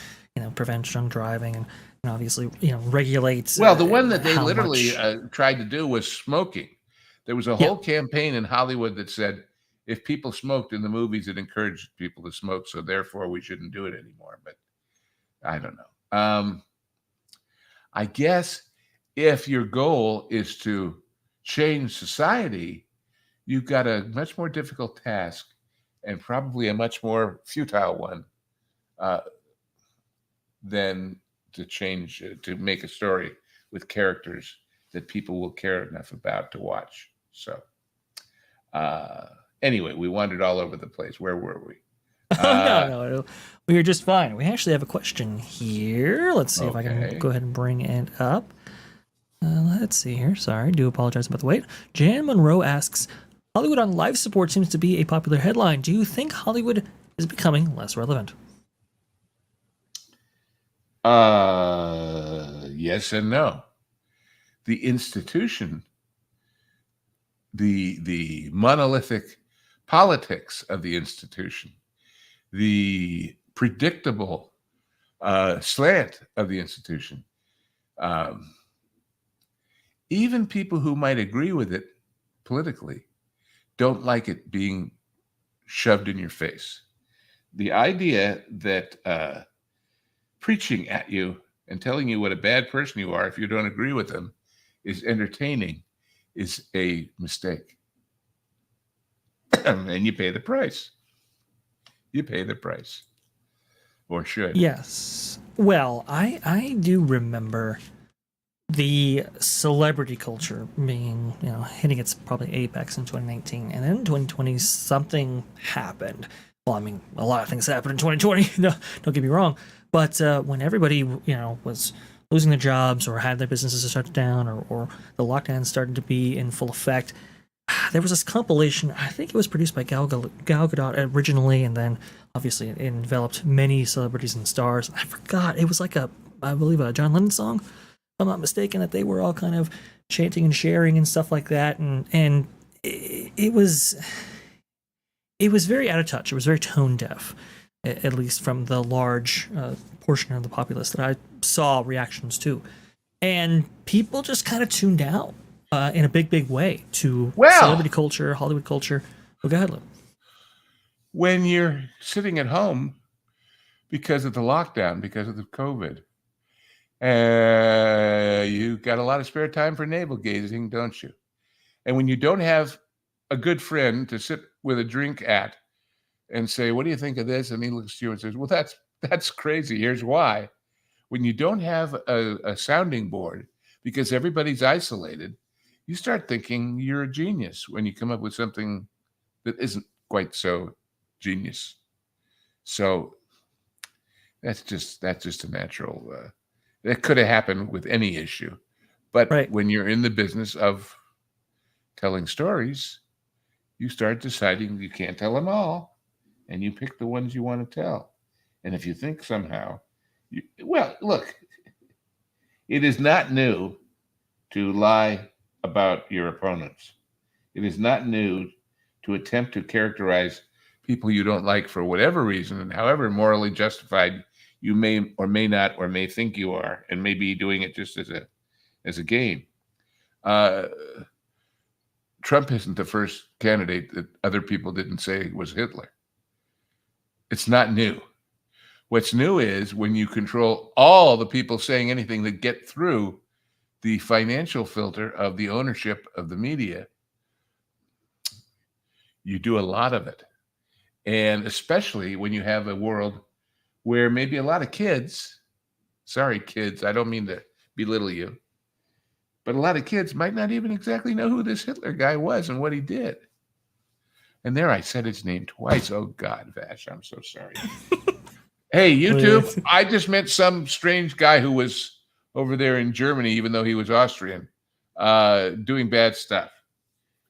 prevent drunk driving and obviously, regulate. Well, the one that they literally tried to do was smoking. There was a whole campaign in Hollywood that said if people smoked in the movies, it encouraged people to smoke, so therefore we shouldn't do it anymore. But I don't know. I guess if your goal is to change society, you've got a much more difficult task and probably a much more futile one than to make a story with characters that people will care enough about to watch. So anyway, we wandered all over the place. Where were we? Oh, no. We are just fine. We actually have a question here. Let's see if I can go ahead and bring it up. Let's see here. Sorry, do apologize about the wait. Jan Monroe asks, Hollywood on life support seems to be a popular headline. Do you think Hollywood is becoming less relevant? Yes and no. The institution, the monolithic politics of the institution, the predictable slant of the institution, even people who might agree with it politically don't like it being shoved in your face. The idea that preaching at you and telling you what a bad person you are if you don't agree with them is entertaining is a mistake. And you pay the price. You pay the price. Or should. Yes. Well, I do remember the celebrity culture being, hitting its probably apex in 2019. And then in 2020, something happened. Well, I mean, a lot of things happened in 2020. No, don't get me wrong. But when everybody, was losing their jobs or had their businesses shut down or the lockdown started to be in full effect, there was this compilation. I think it was produced by Gal Gadot originally, and then obviously it enveloped many celebrities and stars. I forgot. It was like I believe a John Lennon song, if I'm not mistaken, that they were all kind of chanting and sharing and stuff like that. And it was very out of touch. It was very tone deaf, at least from the large portion of the populace that I saw reactions to. And people just kind of tuned out in a big way to celebrity culture, Hollywood culture. Well, go ahead, Lou. When you're sitting at home because of the lockdown, because of the COVID, you got a lot of spare time for navel gazing, don't you? And when you don't have a good friend to sit with a drink at and say, what do you think of this? And he looks at you and says, well, that's crazy. Here's why. When you don't have a sounding board because everybody's isolated, you start thinking you're a genius when you come up with something that isn't quite so genius. So that's just a natural, that could have happened with any issue. But when you're in the business of telling stories, you start deciding you can't tell them all, and you pick the ones you want to tell. And if you think somehow, look, it is not new to lie about your opponents. It is not new to attempt to characterize people you don't like for whatever reason, and however morally justified you may or may not or may think you are, and may be doing it just as a game. Trump isn't the first candidate that other people didn't say was Hitler. It's not new. What's new is when you control all the people saying anything that get through the financial filter of the ownership of the media, you do a lot of it. And especially when you have a world where maybe a lot of kids, sorry, kids, I don't mean to belittle you, but a lot of kids might not even exactly know who this Hitler guy was and what he did. And there I said his name twice. Oh, God, Vash, I'm so sorry. Hey, YouTube, I just met some strange guy who was over there in Germany, even though he was Austrian, doing bad stuff.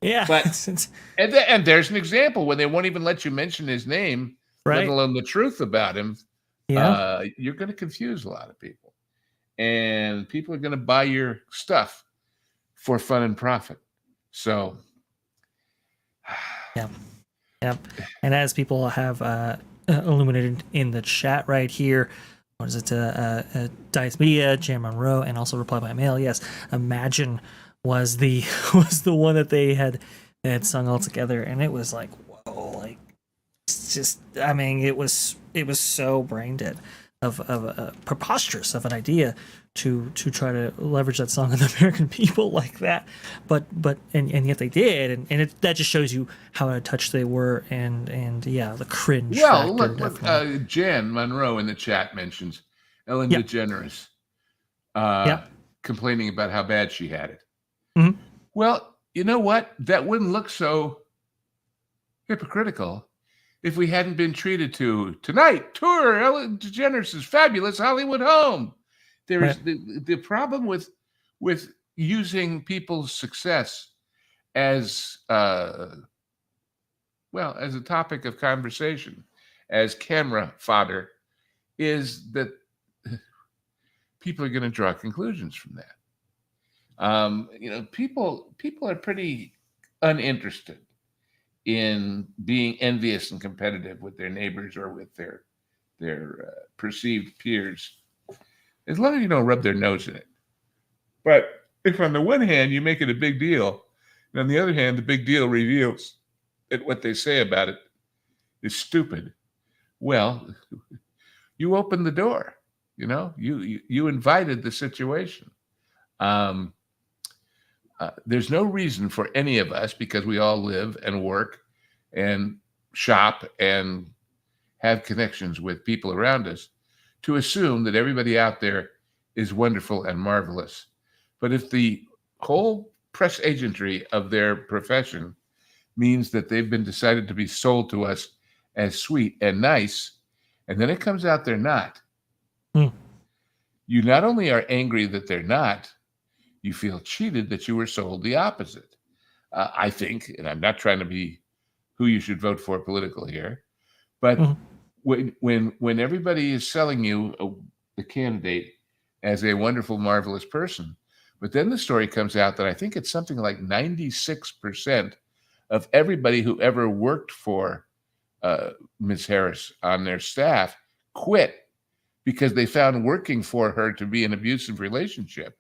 Yeah. But, and there's an example when they won't even let you mention his name, let alone the truth about him. Yeah. You're going to confuse a lot of people. And people are going to buy your stuff for fun and profit. So, yeah. And as people have illuminated in the chat right here, what is it? Dice Media, Jan Monroe, and also Reply by Mail. Yes, Imagine was the one that they had sung all together, and it was like, whoa, like it's just, I mean, it was so brain dead. preposterous of an idea to try to leverage that song on the American people like that, but yet they did, and that just shows you how out of touch they were, and yeah, the cringe Well, factor. look, Jan Monroe in the chat mentions Ellen Yep. DeGeneres Yep. complaining about how bad she had it. Mhm. Well, you know what? That wouldn't look so hypocritical if we hadn't been treated to tonight tour Ellen DeGeneres' fabulous Hollywood home. There is the problem with using people's success as as a topic of conversation, as camera fodder, is that people are going to draw conclusions from that. People are pretty uninterested in being envious and competitive with their neighbors or with their perceived peers, as long as you don't rub their nose in it. But if on the one hand you make it a big deal, and on the other hand the big deal reveals that what they say about it is stupid, well, you opened the door. You invited the situation. There's no reason for any of us, because we all live and work and shop and have connections with people around us, to assume that everybody out there is wonderful and marvelous. But if the whole press agentry of their profession means that they've been decided to be sold to us as sweet and nice, and then it comes out they're not, you not only are angry that they're not, you feel cheated that you were sold the opposite. I think, and I'm not trying to be who you should vote for political here, but when everybody is selling you the candidate as a wonderful, marvelous person, but then the story comes out that I think it's something like 96% of everybody who ever worked for Ms. Harris on their staff quit because they found working for her to be an abusive relationship.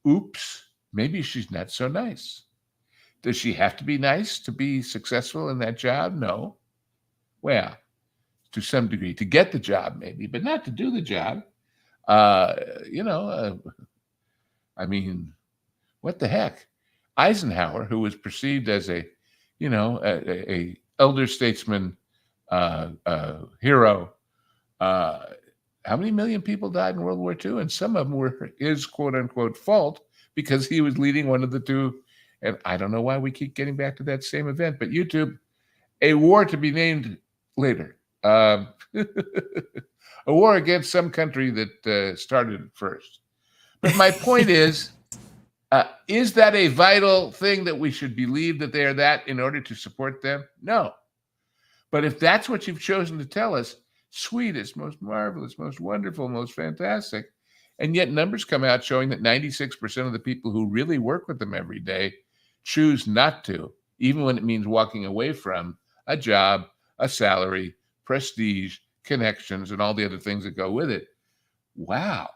Oops, maybe she's not so nice. Does she have to be nice to be successful in that job? No. Well, to some degree, to get the job maybe, but not to do the job. I mean, what the heck? Eisenhower, who was perceived as a elder statesman hero, how many million people died in World War II? And some of them were his quote unquote fault because he was leading one of the two. And I don't know why we keep getting back to that same event, but YouTube, a war to be named later. A war against some country that started it first. But my point is that a vital thing that we should believe that they are that in order to support them? No. But if that's what you've chosen to tell us, sweetest, most marvelous, most wonderful, most fantastic, and yet numbers come out showing that 96% of the people who really work with them every day choose not to, even when it means walking away from a job, a salary, prestige, connections, and all the other things that go with it. Wow,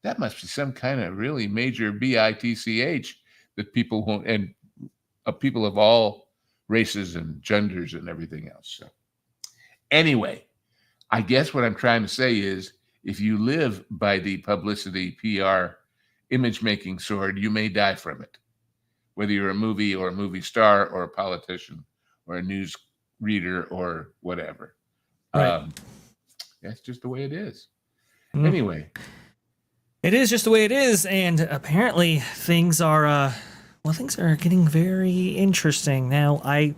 that must be some kind of really major bitch that people won't, and people of all races and genders and everything else. So anyway, I guess what I'm trying to say is, if you live by the publicity, PR, image-making sword, you may die from it. Whether you're a movie or a movie star or a politician or a news reader or whatever. Right. That's just the way it is. Anyway. It is just the way it is, and apparently things are getting very interesting. Now, I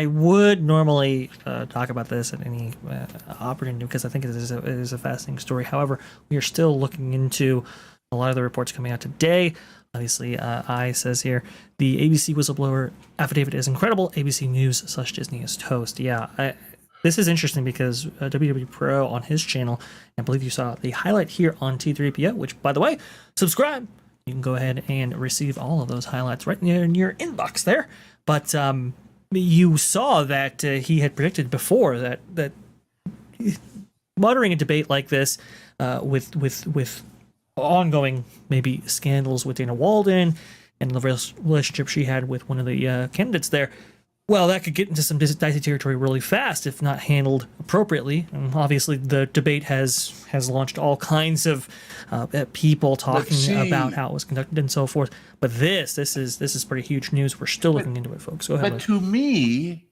would normally talk about this at any opportunity because I think it is a fascinating story. However, we are still looking into a lot of the reports coming out today. Obviously, I says here, the ABC whistleblower affidavit is incredible. ABC News / Disney is toast. Yeah, this is interesting because WW Pro on his channel, I believe you saw the highlight here on T3PO, which, by the way, subscribe. You can go ahead and receive all of those highlights right in your inbox there. But you saw that he had predicted before that moderating a debate like this with ongoing maybe scandals with Dana Walden and the relationship she had with one of the candidates there, Well, that could get into some dicey territory really fast if not handled appropriately. And obviously, the debate has launched all kinds of people talking about how it was conducted and so forth. But this is pretty huge news. We're still looking into it, folks. Go ahead. But to me,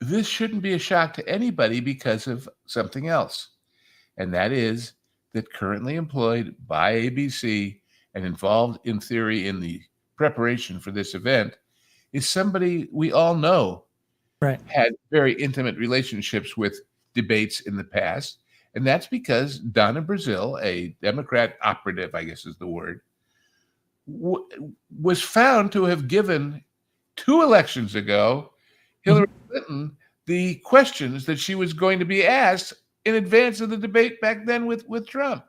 this shouldn't be a shock to anybody because of something else, and that is that currently employed by ABC and involved in theory in the preparation for this event is somebody we all know right. had very intimate relationships with debates in the past. And that's because Donna Brazile, a Democrat operative, I guess is the word, was found to have given 2 elections ago Hillary Clinton the questions that she was going to be asked in advance of the debate back then with Trump.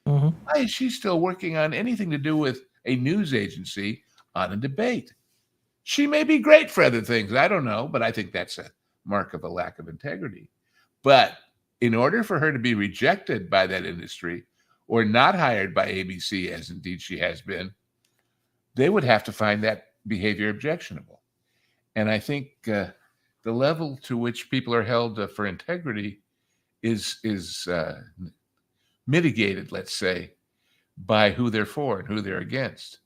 Why is she still working on anything to do with a news agency on a debate? She may be great for other things. I don't know, but I think that's a mark of a lack of integrity. But in order for her to be rejected by that industry or not hired by ABC, as indeed she has been, they would have to find that behavior objectionable. And I think the level to which people are held for integrity is mitigated, let's say, by who they're for and who they're against.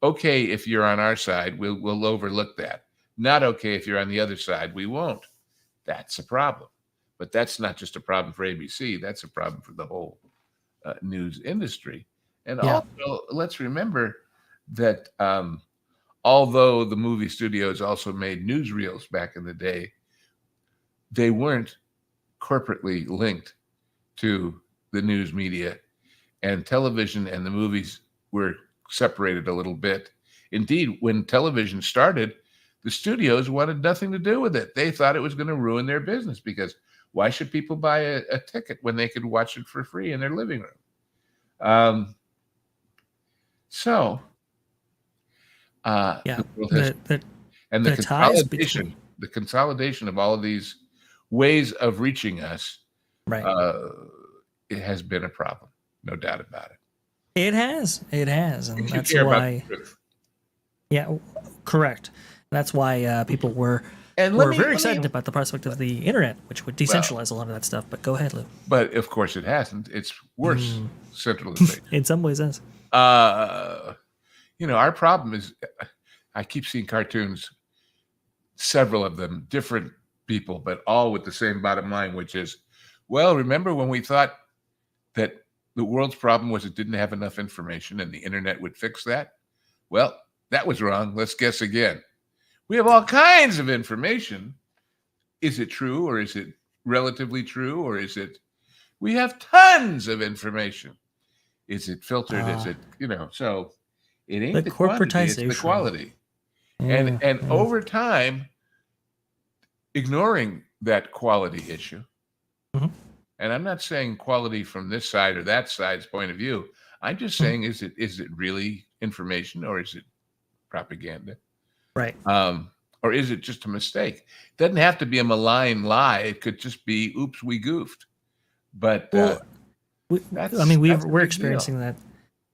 Okay, if you're on our side, we'll overlook that. Not okay if you're on the other side, we won't. That's a problem. But that's not just a problem for ABC. That's a problem for the whole news industry. And also, let's remember that although the movie studios also made newsreels back in the day, they weren't corporately linked to the news media, and television and the movies were separated a little bit. Indeed, when television started, the studios wanted nothing to do with it. They thought it was going to ruin their business because why should people buy a ticket when they could watch it for free in their living room? The consolidation of all of these ways of reaching us, it has been a problem, no doubt about it. It has, and that's why. Yeah, correct. That's why people were very excited about the prospect of the internet, which would decentralize a lot of that stuff. But go ahead, Lou. But of course, it hasn't. It's worse centralization. In some ways, yes. Our problem is, I keep seeing cartoons, several of them, different people, but all with the same bottom line, which is, well, remember when we thought that the world's problem was it didn't have enough information and the internet would fix that? Well, that was wrong. Let's guess again. We have all kinds of information. Is it true, or is it relatively true, or is it? We have tons of information. Is it filtered? Is it, so it ain't the quantity, it's the quality. And over time, ignoring that quality issue, and I'm not saying quality from this side or that side's point of view. I'm just saying, is it really information, or is it propaganda? Right. Or is it just a mistake? It doesn't have to be a malign lie. It could just be, oops, we goofed. But we're experiencing that.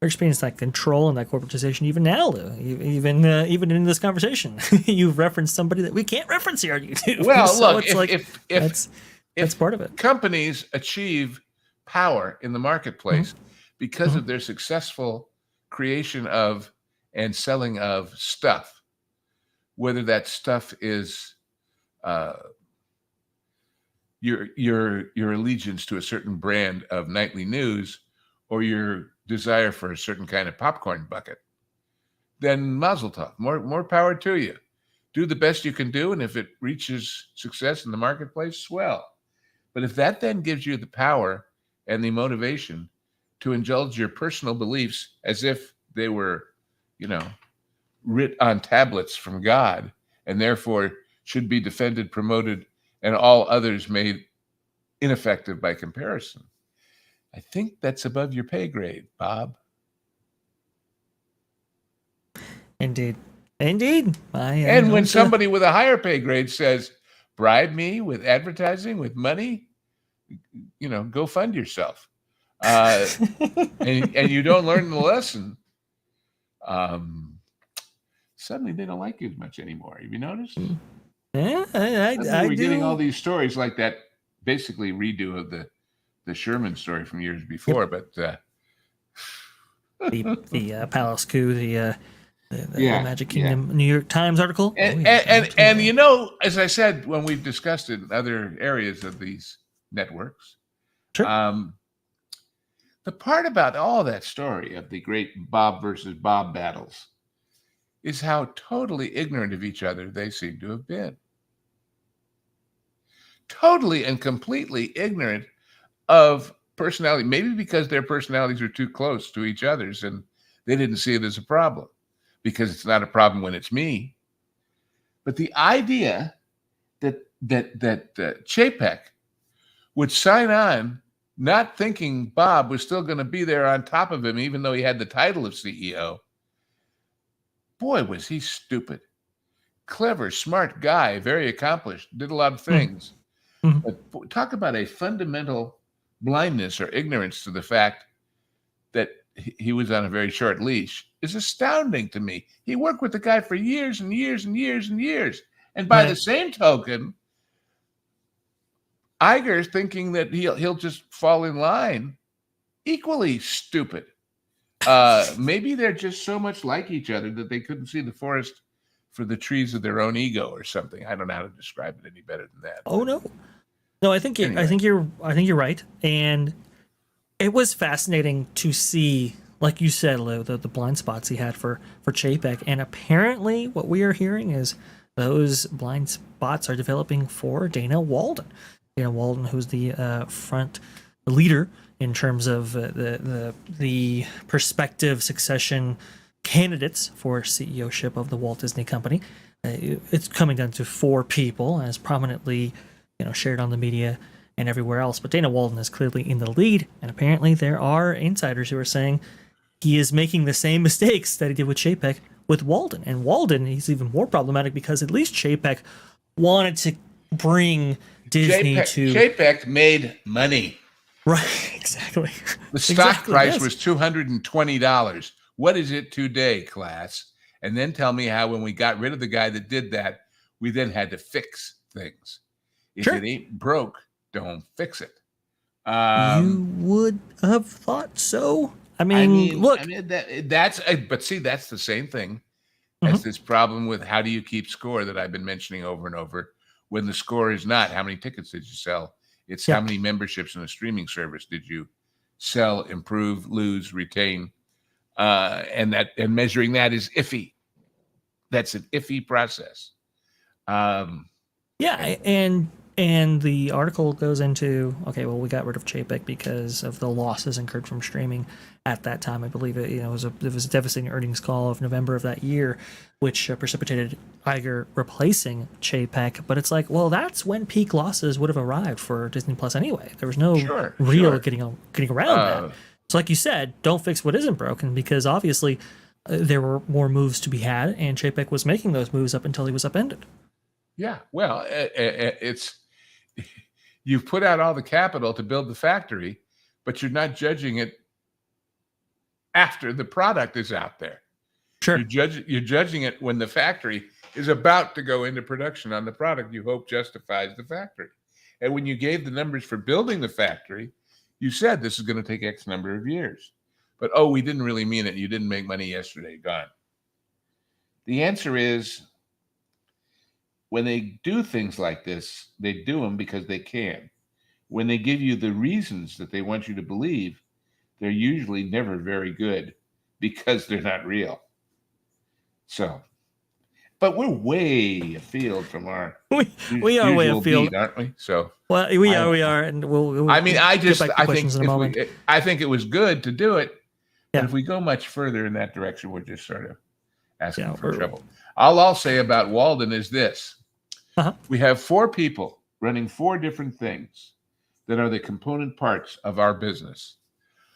We're experiencing that control and that corporatization even now, Lou. Even in this conversation, you've referenced somebody that we can't reference here on YouTube. Well, so look, it's that's part of it. Companies achieve power in the marketplace because of their successful creation of and selling of stuff, whether that stuff is your allegiance to a certain brand of nightly news or your desire for a certain kind of popcorn bucket, then mazel tov, more power to you. Do the best you can do, and if it reaches success in the marketplace, swell. But if that then gives you the power and the motivation to indulge your personal beliefs as if they were, writ on tablets from God, and therefore should be defended, promoted, and all others made ineffective by comparison, I think that's above your pay grade, Bob. Indeed. And when somebody with a higher pay grade says, bribe me with advertising, with money, go fund yourself. And you don't learn the lesson, suddenly they don't like you as much anymore. Have you noticed? Yeah, Suddenly I we're getting all do. these stories like that, basically redo of the Sherman story from years Yep. before. But The Palace Coup, the yeah, Magic yeah. Kingdom New York Times article. And, Oh yeah, and that one and too. and you know, as I said when we've discussed it in other areas of these networks, Sure. um, the part about all that story of the great Bob versus Bob battles is how totally ignorant of each other they seem to have been. Totally and completely ignorant of personality, maybe because their personalities are too close to each other's and they didn't see it as a problem because it's not a problem when it's me. But the idea that Chapek would sign on, not thinking Bob was still going to be there on top of him, even though he had the title of CEO. Boy, was he stupid. Clever, smart guy, very accomplished, did a lot of things. Mm-hmm. But talk about a fundamental blindness or ignorance to the fact that he was on a very short leash is astounding to me. He worked with the guy for years and years and years and years. And by the Right. same token, Iger's thinking that he'll just fall in line, equally stupid. Maybe they're just so much like each other that they couldn't see the forest for the trees of their own ego or something. I don't know how to describe it any better than that. Oh no. No, I think Anyway. I think you're right, and it was fascinating to see, like you said, Lou, the blind spots he had for Chapek, and apparently what we are hearing is those blind spots are developing for Dana Walden. Dana Walden, who's the front leader in terms of the prospective succession candidates for CEOship of the Walt Disney Company. It's coming down to 4 people, as prominently shared on the media and everywhere else. But Dana Walden is clearly in the lead, and apparently there are insiders who are saying he is making the same mistakes that he did with Chapek with Walden. And Walden, he's even more problematic because at least Chapek wanted to bring Disney to Chapek made money. Right, exactly. The stock price was $220. What is it today, class? And then tell me how when we got rid of the guy that did that, we then had to fix things. If it ain't broke, don't fix it. You would have thought so. I mean, look. But see, that's the same thing as this problem with how do you keep score that I've been mentioning over and over. When the score is not how many tickets did you sell? It's how many memberships in a streaming service did you sell, improve, lose, retain, and measuring that is iffy. That's an iffy process. And the article goes into, okay, well, we got rid of Chapek because of the losses incurred from streaming at that time. I believe it was a devastating earnings call of November of that year, which precipitated Iger replacing Chapek. But it's like, well, that's when peak losses would have arrived for Disney Plus anyway. There was no getting around that. So, like you said, don't fix what isn't broken, because obviously there were more moves to be had, and Chapek was making those moves up until he was upended. Yeah, well, you've put out all the capital to build the factory, but you're not judging it after the product is out there. Sure. You're judging it when the factory is about to go into production on the product you hope justifies the factory. And when you gave the numbers for building the factory, you said this is going to take X number of years. But, we didn't really mean it. You didn't make money yesterday. Gone. The answer is, when they do things like this, they do them because they can. When they give you the reasons that they want you to believe, they're usually never very good because they're not real. So, but we're way afield from our we are way afield, beat, aren't we? So, well, we are, and we'll I mean, I think I think it was good to do it, but if we go much further in that direction, we're just sort of asking for trouble. All I'll say about Walden is this. We have 4 people running 4 different things that are the component parts of our business.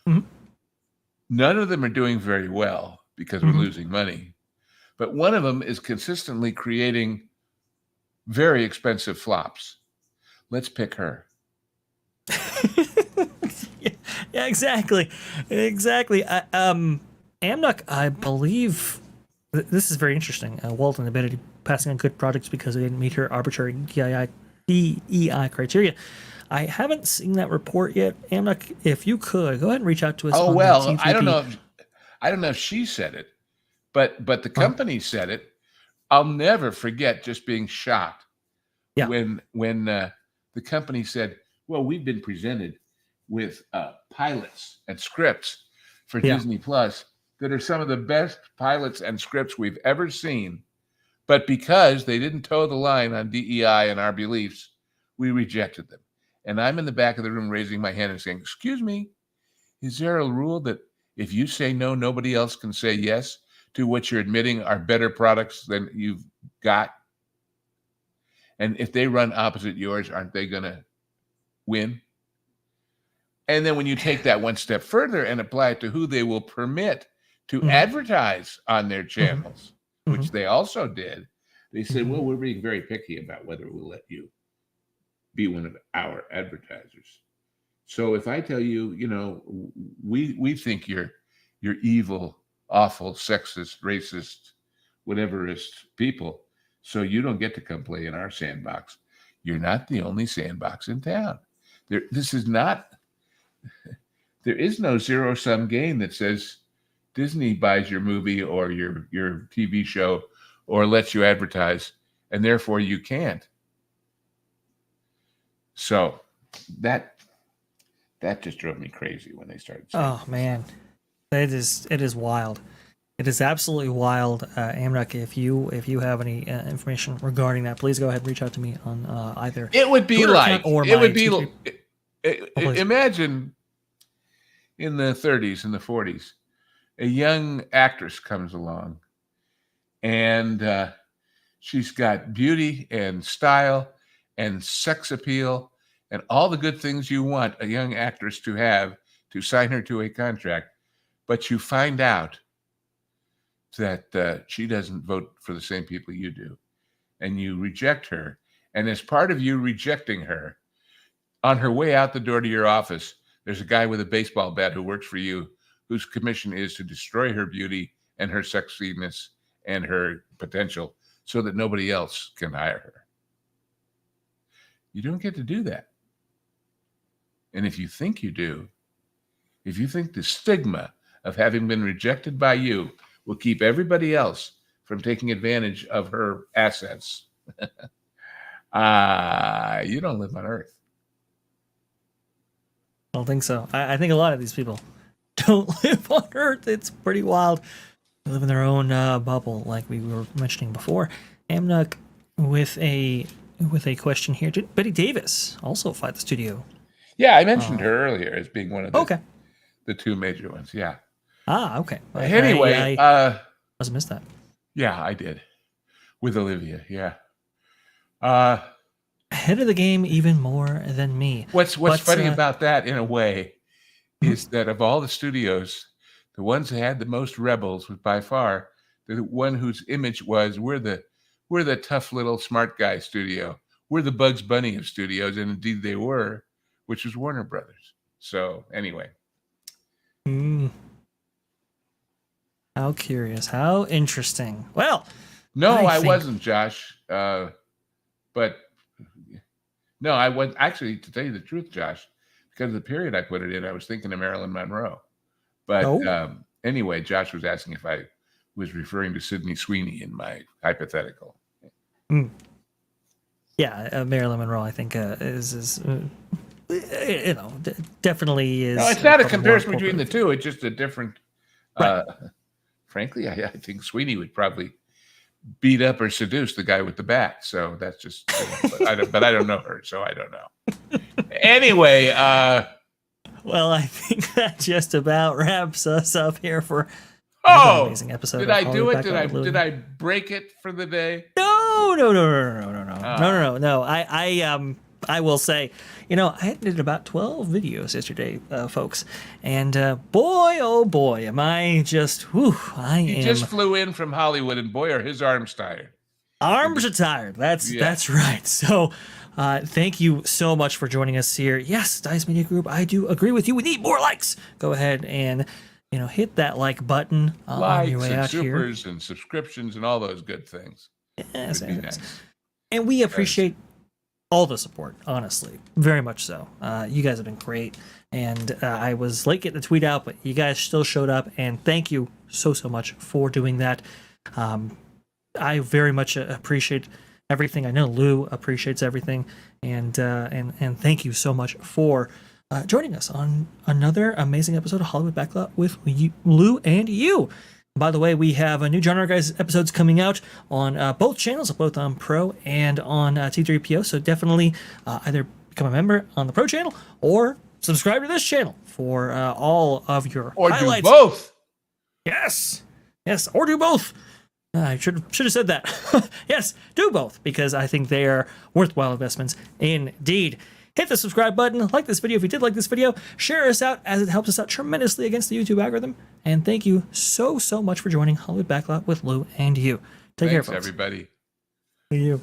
None of them are doing very well because we're losing money. But one of them is consistently creating very expensive flops. Let's pick her. Yeah, exactly. Amnuk, I believe, This is very interesting. Walton admitted passing on good projects because they didn't meet her arbitrary DEI criteria. I haven't seen that report yet. Amnak, if you could, go ahead and reach out to us Oh on well, the T3P. I don't know if she said it, but the company said it. I'll never forget just being shocked when the company said, "Well, we've been presented with pilots and scripts for Disney Plus that are some of the best pilots and scripts we've ever seen, but because they didn't toe the line on DEI and our beliefs, we rejected them." And I'm in the back of the room raising my hand and saying, "Excuse me, is there a rule that if you say no, nobody else can say yes to what you're admitting are better products than you've got? And if they run opposite yours, aren't they going to win?" And then when you take that one step further and apply it to who they will permit to advertise on their channels, which they also did, they said, "Well, we're being very picky about whether we'll let you be one of our advertisers. So if I tell you, we think you're evil, awful, sexist, racist, whateverist people, so you don't get to come play in our sandbox. You're not the only sandbox in town. There is no zero-sum game that says Disney buys your movie or your TV show or lets you advertise, and therefore you can't." So that just drove me crazy when they started saying Oh man, it is wild. It is absolutely wild. Amnak, if you have any information regarding that, please go ahead and reach out to me on either. It would be Twitter like, or it would my be, imagine in the 30s and the 40s, a young actress comes along and she's got beauty and style and sex appeal and all the good things you want a young actress to have to sign her to a contract. But you find out that she doesn't vote for the same people you do, and you reject her. And as part of you rejecting her, on her way out the door to your office, there's a guy with a baseball bat who works for you, whose commission is to destroy her beauty and her sexiness and her potential so that nobody else can hire her. You don't get to do that. And if you think you do, if you think the stigma of having been rejected by you will keep everybody else from taking advantage of her assets, you don't live on Earth. I don't think so. I think a lot of these people don't live on Earth. It's pretty wild. They live in their own bubble, like we were mentioning before. Amnak with a question here. Did Betty Davis also fly the studio? Yeah, I mentioned her earlier as being one of the two major ones. Yeah. Ah, okay. Anyway, I must have missed that. Yeah, I did. With Olivia, yeah. Ahead of the game even more than me. What's funny about that, in a way, is that of all the studios, the ones that had the most rebels was by far the one whose image was we're the tough little smart guy studio. We're the Bugs Bunny of studios, and indeed they were, which was Warner Brothers. So anyway. How curious. How interesting. Well, no, I wasn't, Josh. But no, I was actually, to tell you the truth, Josh, because of the period I put it in, I was thinking of Marilyn Monroe. But anyway, Josh was asking if I was referring to Sydney Sweeney in my hypothetical. Yeah, Marilyn Monroe, I think, is definitely is. No, it's not a comparison between the two. It's just a different. Frankly, I think Sweeney would probably beat up or seduce the guy with the bat. So that's just. But I don't know her, so I don't know. Anyway. Well, I think that just about wraps us up here for another amazing episode. Did I do it? Did I break it for the day? No. I will say, I did about 12 videos yesterday, folks, and boy, oh boy, am I just, He just flew in from Hollywood, and boy, are his arms tired. Arms are tired. That's right. So, thank you so much for joining us here. Yes, Dice Media Group, I do agree with you. We need more likes. Go ahead and hit that like button on your Likes way and out here. supers and subscriptions and all those good things. Yes, Would be yes. nice. And we appreciate all the support, honestly, very much so. You guys have been great, and I was late getting the tweet out, but you guys still showed up, and thank you so much for doing that. I very much appreciate everything. I know Lou appreciates everything, and thank you so much for joining us on another amazing episode of Hollywood Backlot with Lou and you. By the way, we have a new Genre Guys episodes coming out on both channels, both on Pro and on T3PO. So definitely either become a member on the Pro channel or subscribe to this channel for all of your highlights. Do both. Yes, or do both. I should have said that. Yes, do both, because I think they are worthwhile investments indeed. Hit the subscribe button, like this video if you did like this video, share us out as it helps us out tremendously against the YouTube algorithm, and thank you so much for joining Hollywood Backlot with Lou and you. Take care, folks. Everybody. Thank you.